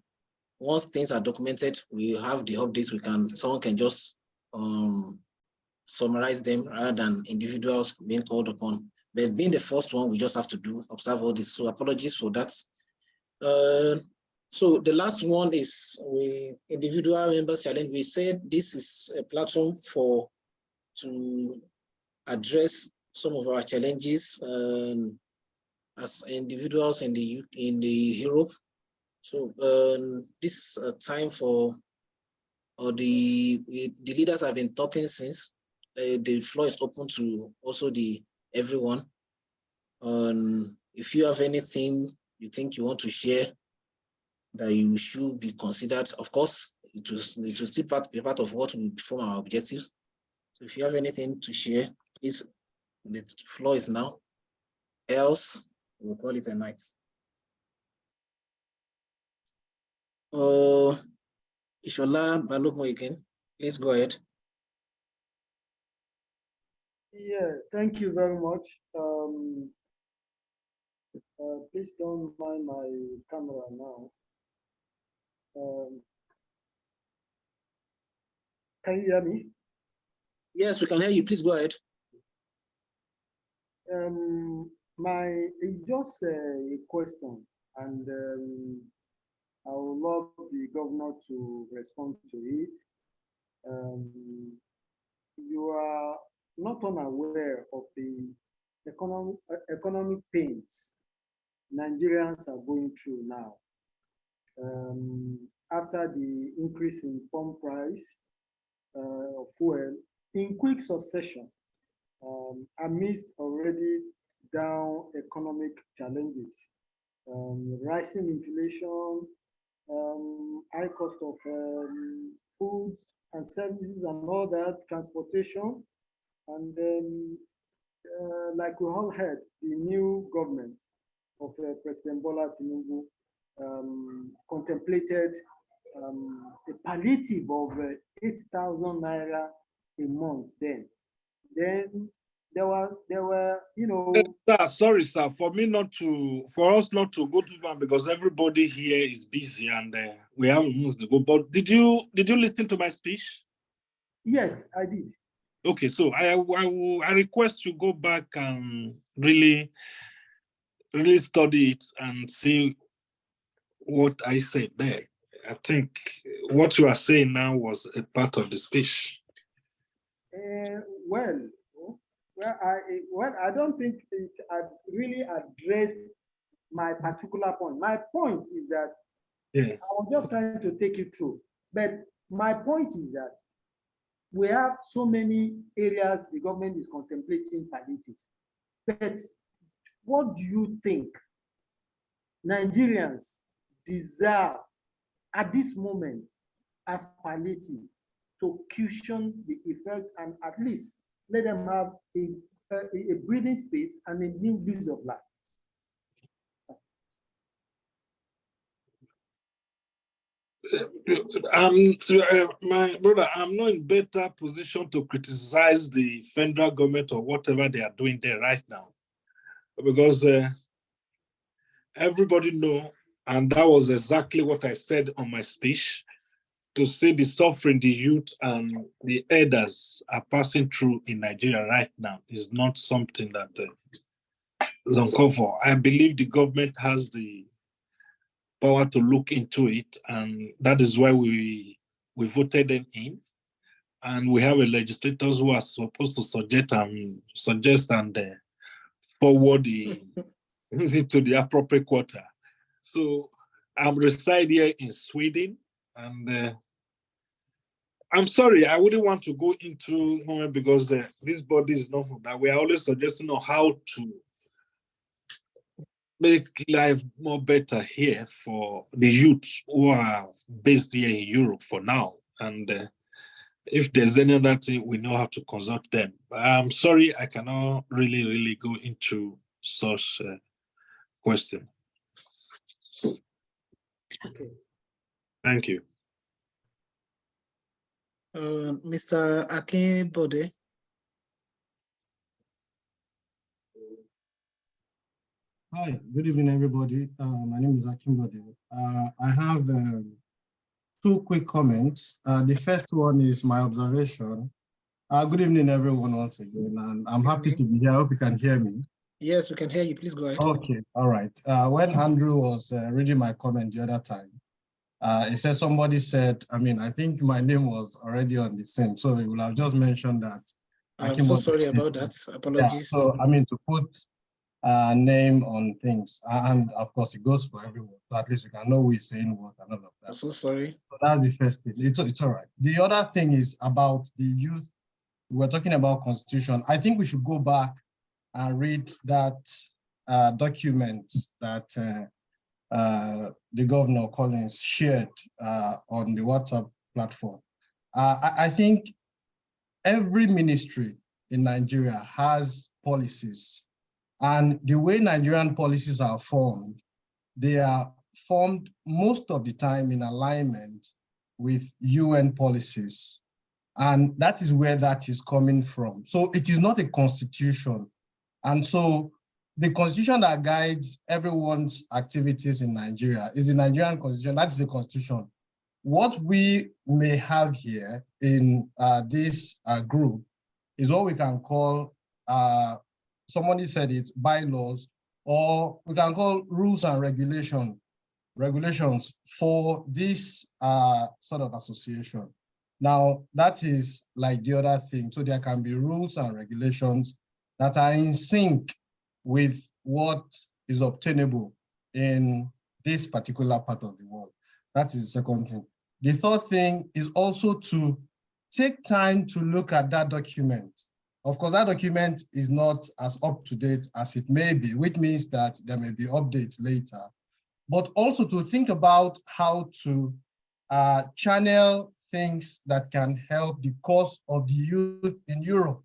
once things are documented, we have the updates. Someone can just summarize them rather than individuals being called upon. But being the first one, we just have to observe all this. So apologies for that. So the last one is individual members challenge. We said this is a platform to address some of our challenges as individuals in the Europe. So this time for the leaders have been talking since. The floor is open to also the everyone. If you have anything you think you want to share that you should be considered, of course, it will still be part of what will form our objectives. So if you have anything to share, please, the floor is now. Else, we'll call it a night. Ishola Balogun again, please go ahead. Yeah, thank you very much. Please don't mind my camera now. Can you hear me? Yes, we can hear you. Please go ahead. It's just a question, and I would love the governor to respond to it. You are not unaware of the economic pains Nigerians are going through now. After the increase in pump price of fuel in quick succession, amidst already down economic challenges, rising inflation, high cost of foods and services and all that, transportation, and then, like we all heard, the new government of President Bola Tinubu contemplated a palliative of 8,000 naira a month then. Then there were, you know. Sir, sorry, sir, for us not to go too far because everybody here is busy and we have moves to go. But did you listen to my speech? Yes, I did. Okay, so I request you go back and really study it and see what I said there. I think what you are saying now was a part of the speech. Well, I don't think it really addressed my particular point. My point is that I was just trying to take you through. But my point is that we have so many areas the government is contemplating palliative. But what do you think Nigerians deserve at this moment as palliative to cushion the effect and at least let them have a breathing space and a new lease of life? My brother, I'm not in better position to criticize the federal government or whatever they are doing there right now, because everybody know, and that was exactly what I said on my speech, to see the suffering the youth and the elders are passing through in Nigeria right now is not something that is uncalled for. I believe the government has the power to look into it, and that is why we voted them in. And we have a legislators who are supposed to suggest and forward the to the appropriate quarter. So I'm reside here in Sweden, and I'm sorry, I wouldn't want to go into because this body is not from that. We are always suggesting on how to make life more better here for the youth who are based here in Europe for now. And if there's any other thing, we know how to consult them. I'm sorry, I cannot really go into such question. Okay. Thank you. Mr. Akinbode. Hi, good evening, everybody. My name is Akinbode. I have two quick comments. The first one is my observation. Good evening, everyone, once again. And I'm happy to be here. I hope you can hear me. Yes, we can hear you. Please go ahead. Okay, all right. When Andrew was reading my comment the other time, he said somebody said, I think my name was already on the scene, so he will have just mentioned that. I'm so sorry about that. Apologies. Yeah, so, to put name on things. And of course, it goes for everyone. So at least we can know who is saying what and all of that. I'm so sorry. So that's the first thing. It's all right. The other thing is about the youth. We're talking about constitution. I think we should go back and read that document that the Governor Collins shared on the WhatsApp platform. I think every ministry in Nigeria has policies, and the way Nigerian policies are formed, they are formed most of the time in alignment with UN policies. And that is where that is coming from. So it is not a constitution. And so the constitution that guides everyone's activities in Nigeria is the Nigerian constitution. That's the constitution. What we may have here in this group is what we can call, somebody said it, bylaws, or we can call rules and regulations for this sort of association. Now, that is like the other thing. So there can be rules and regulations that are in sync with what is obtainable in this particular part of the world. That is the second thing. The third thing is also to take time to look at that document. Of course, that document is not as up to date as it may be, which means that there may be updates later, but also to think about how to channel things that can help the cause of the youth in Europe.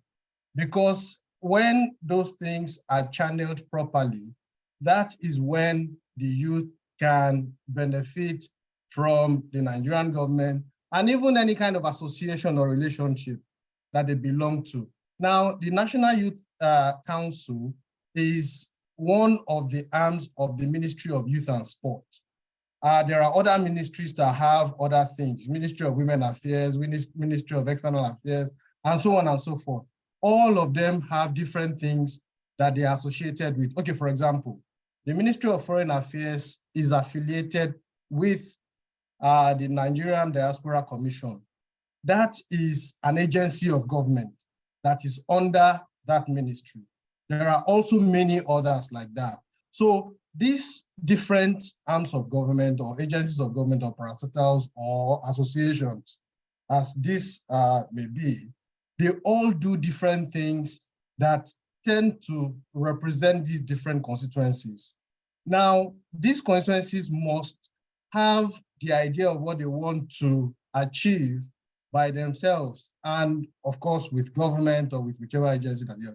Because when those things are channeled properly, that is when the youth can benefit from the Nigerian government and even any kind of association or relationship that they belong to. Now, the National Youth Council is one of the arms of the Ministry of Youth and Sport. There are other ministries that have other things, Ministry of Women Affairs, Ministry of External Affairs, and so on and so forth. All of them have different things that they are associated with. Okay, for example, the Ministry of Foreign Affairs is affiliated with the Nigerian Diaspora Commission. That is an agency of government that is under that ministry. There are also many others like that. So these different arms of government or agencies of government or parastatals or associations, as this may be, they all do different things that tend to represent these different constituencies. Now, these constituencies must have the idea of what they want to achieve by themselves, and of course with government or with whichever agency that you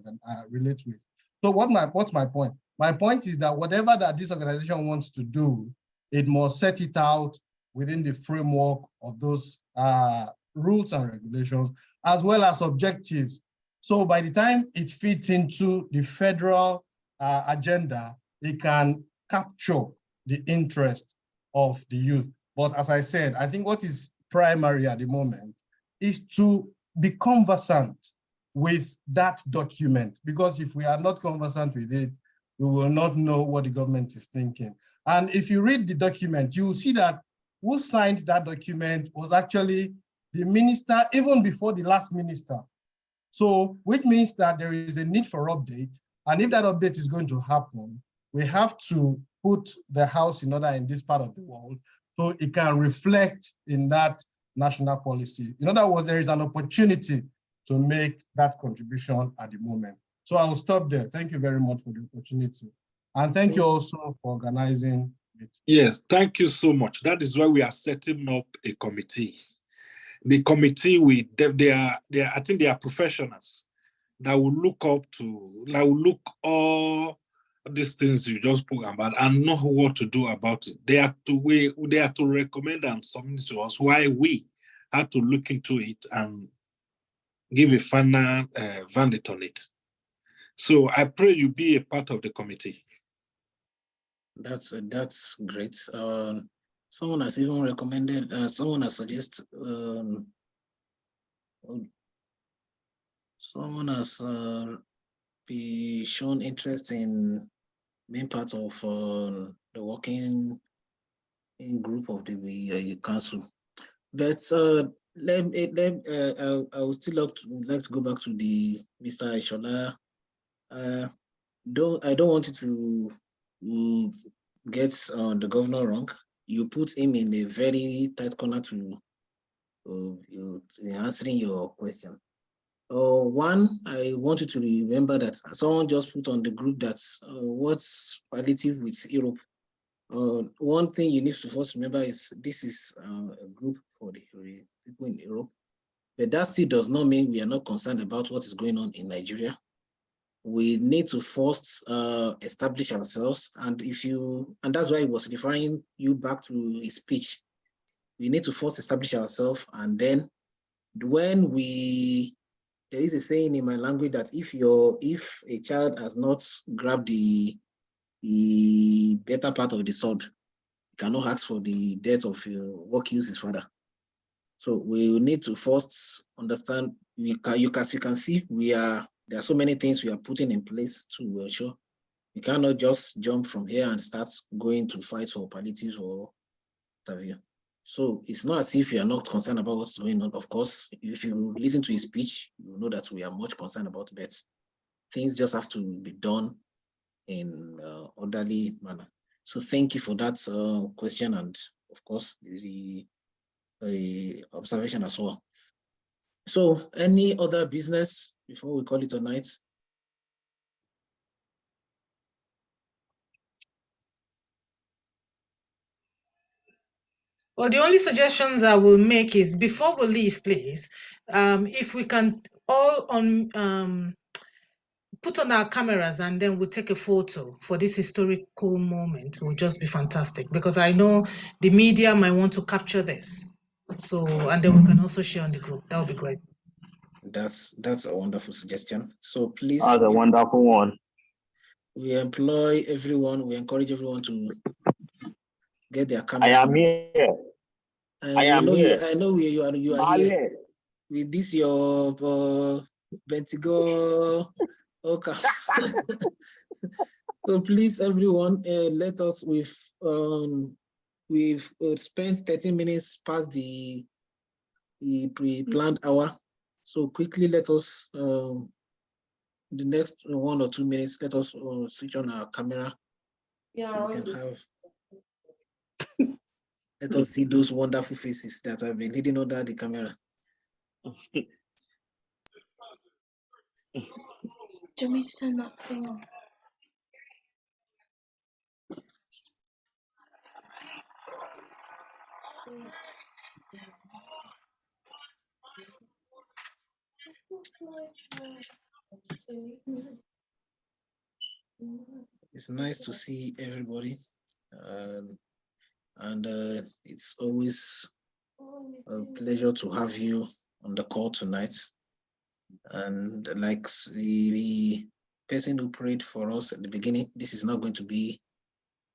relate with. So what's my point? My point is that whatever that this organization wants to do, it must set it out within the framework of those rules and regulations, as well as objectives. So by the time it fits into the federal agenda, it can capture the interest of the youth. But as I said, I think what is primary at the moment is to be conversant with that document, because if we are not conversant with it, we will not know what the government is thinking. And if you read the document, you will see that who signed that document was actually the minister, even before the last minister. So, which means that there is a need for update. And if that update is going to happen, we have to put the house in order in this part of the world so it can reflect in that national policy. In other words, there is an opportunity to make that contribution at the moment. So I'll stop there. Thank you very much for the opportunity. And thank you also for organizing it. Yes, thank you so much. That is why we are setting up a committee. The committee, I think they are professionals that will look all these things you just spoke about and know what to do about it. They are to recommend and submit to us why we have to look into it and give a final verdict on it. So I pray you be a part of the committee. That's great. Someone has even recommended. Someone has suggested. Someone has be shown interest in being part of the working in group of the council. But I would still like to go back to the Mr. Ishola. I don't want you to get the governor wrong. You put him in a very tight corner to answering your question. One, I want you to remember that someone just put on the group that what's palliative with Europe. One thing you need to first remember is this is a group for the people in Europe, but that still does not mean we are not concerned about what is going on in Nigeria. We need to first establish ourselves, and that's why I was referring you back to his speech. We need to first establish ourselves, and then when there is a saying in my language that if a child has not grabbed the better part of the sword, he cannot ask for the death of what kills his father. So we need to first understand. You can see there are so many things we are putting in place to ensure we cannot just jump from here and start going to fight for palliatives or whatever. So it's not as if you are not concerned about what's going on. Of course, if you listen to his speech, you know that we are much concerned about that. Things just have to be done in orderly manner. So thank you for that question, and of course the observation as well. So any other business before we call it a night? Well, the only suggestions I will make is before we leave, please, if we can all put on our cameras and then we'll take a photo for this historical moment, it will just be fantastic, because I know the media might want to capture this. So, and then we can also share on the group. That would be great. That's a wonderful suggestion. So please. That's a wonderful one. We employ everyone, we encourage everyone to get their camera. I am here. I know here. I know you are here. With this your Bentigo. Okay. So please, everyone, let us. We've spent 30 minutes past the pre-planned hour. So quickly, let us. The next 1 or 2 minutes, let us switch on our camera. Yeah. So we can have. Let us see those wonderful faces that have been hidden under the camera. Do we send that thing on? It's nice to see everybody. And it's always a pleasure to have you on the call tonight. And like the person who prayed for us at the beginning, this is not going to be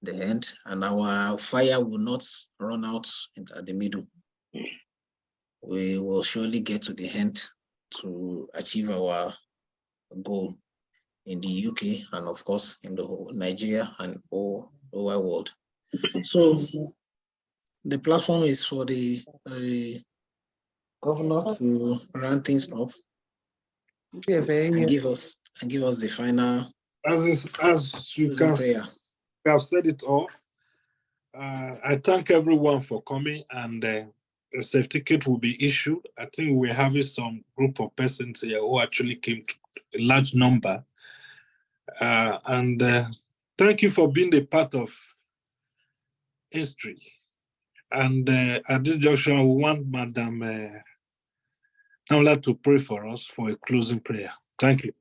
the end, and our fire will not run out at the middle. We will surely get to the end to achieve our goal in the UK and of course in the whole Nigeria and all over world. So the platform is for the governor to run things up and give us the final. As you can see, we have said it all. I thank everyone for coming, and a certificate will be issued. I think we're having some group of persons here who actually came to a large number. And thank you for being a part of history. And at this junction, we want Madam Namla to pray for us for a closing prayer. Thank you.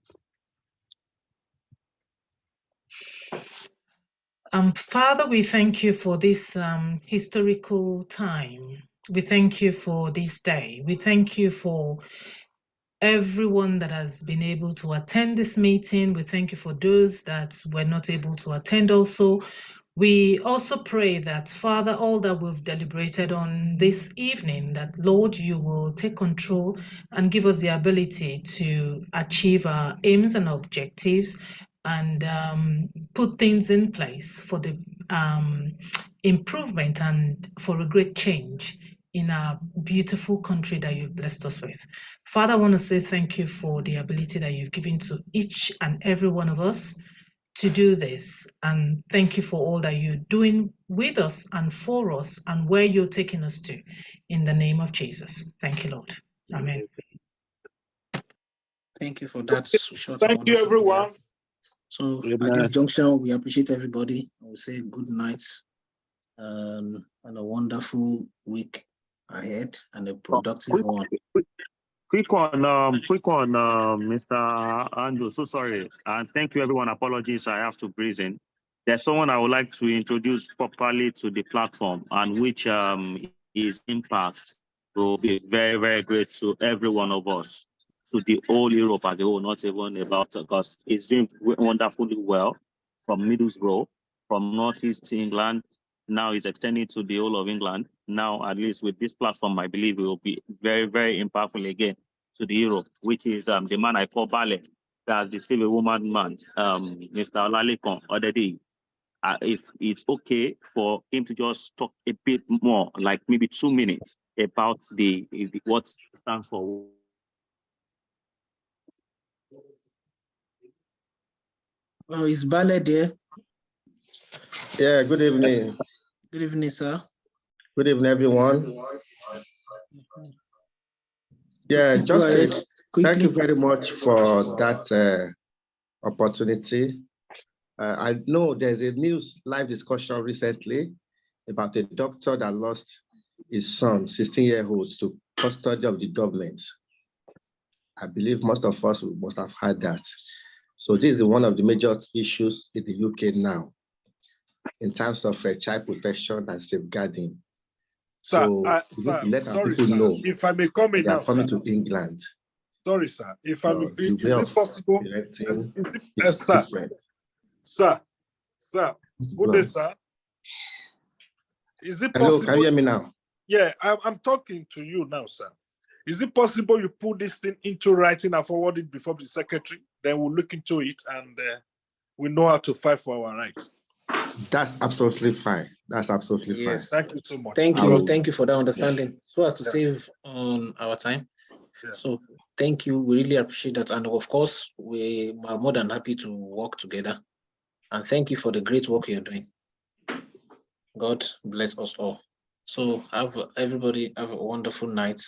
Father, we thank you for this historical time. We thank you for this day. We thank you for everyone that has been able to attend this meeting. We thank you for those that were not able to attend also. We also pray that, Father, all that we've deliberated on this evening, that, Lord, you will take control and give us the ability to achieve our aims and objectives and put things in place for the improvement and for a great change in our beautiful country that you've blessed us with. Father, I want to say thank you for the ability that you've given to each and every one of us to do this. And thank you for all that you're doing with us and for us and where you're taking us to. In the name of Jesus. Thank you, Lord. Amen. Thank you for that short Thank and you, wonderful prayer. everyone. So at this junction, we appreciate everybody. I will say good night and a wonderful week ahead and a productive one. Quick one, Mr. Andrew. So sorry, and thank you, everyone. Apologies, I have to breeze in. There's someone I would like to introduce properly to the platform, and which his impact will be very, very great to every one of us, to the whole Europe as a whole, not even about, because he's doing wonderfully well from Middlesbrough, from Northeast England. Now it's extending to the whole of England. Now, at least with this platform, I believe it will be very, very impactful again to the Europe, which is the man I call Bale. That's the civil woman man, Mr. Olalekon Odedi. If it's okay for him to just talk a bit more, like maybe 2 minutes, about the what stands for. Well, is Bale there? Yeah, good evening. Good evening, sir. Good evening, everyone. Yeah, Please go ahead thank you quickly. very much for that opportunity. I know there's a news live discussion recently about a doctor that lost his son, 16-year-old, to custody of the government. I believe most of us must have heard that. So this is one of the major issues in the UK now, in terms of child protection and safeguarding. Sir, So we need to let our people know if I may come in they are now, coming sir. to England. Sorry, sir. If I may, The way is of it possible? parenting Is is sir, different. sir, good day, Well, sir. Is it hello, possible? can you hear me now? Yeah, I'm talking to you now, sir. Is it possible you put this thing into writing and forward it before the secretary? Then we'll look into it and we know how to fight for our rights. That's absolutely fine. That's absolutely Yes. fine. Thank you so much. Thank you. Thank you for that understanding. So as to Yeah. save on our time. Yeah. So thank you. We really appreciate that. And of course, we are more than happy to work together. And thank you for the great work you're doing. God bless us all. So everybody have a wonderful night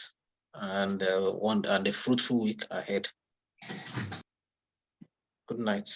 and a fruitful week ahead. Good night.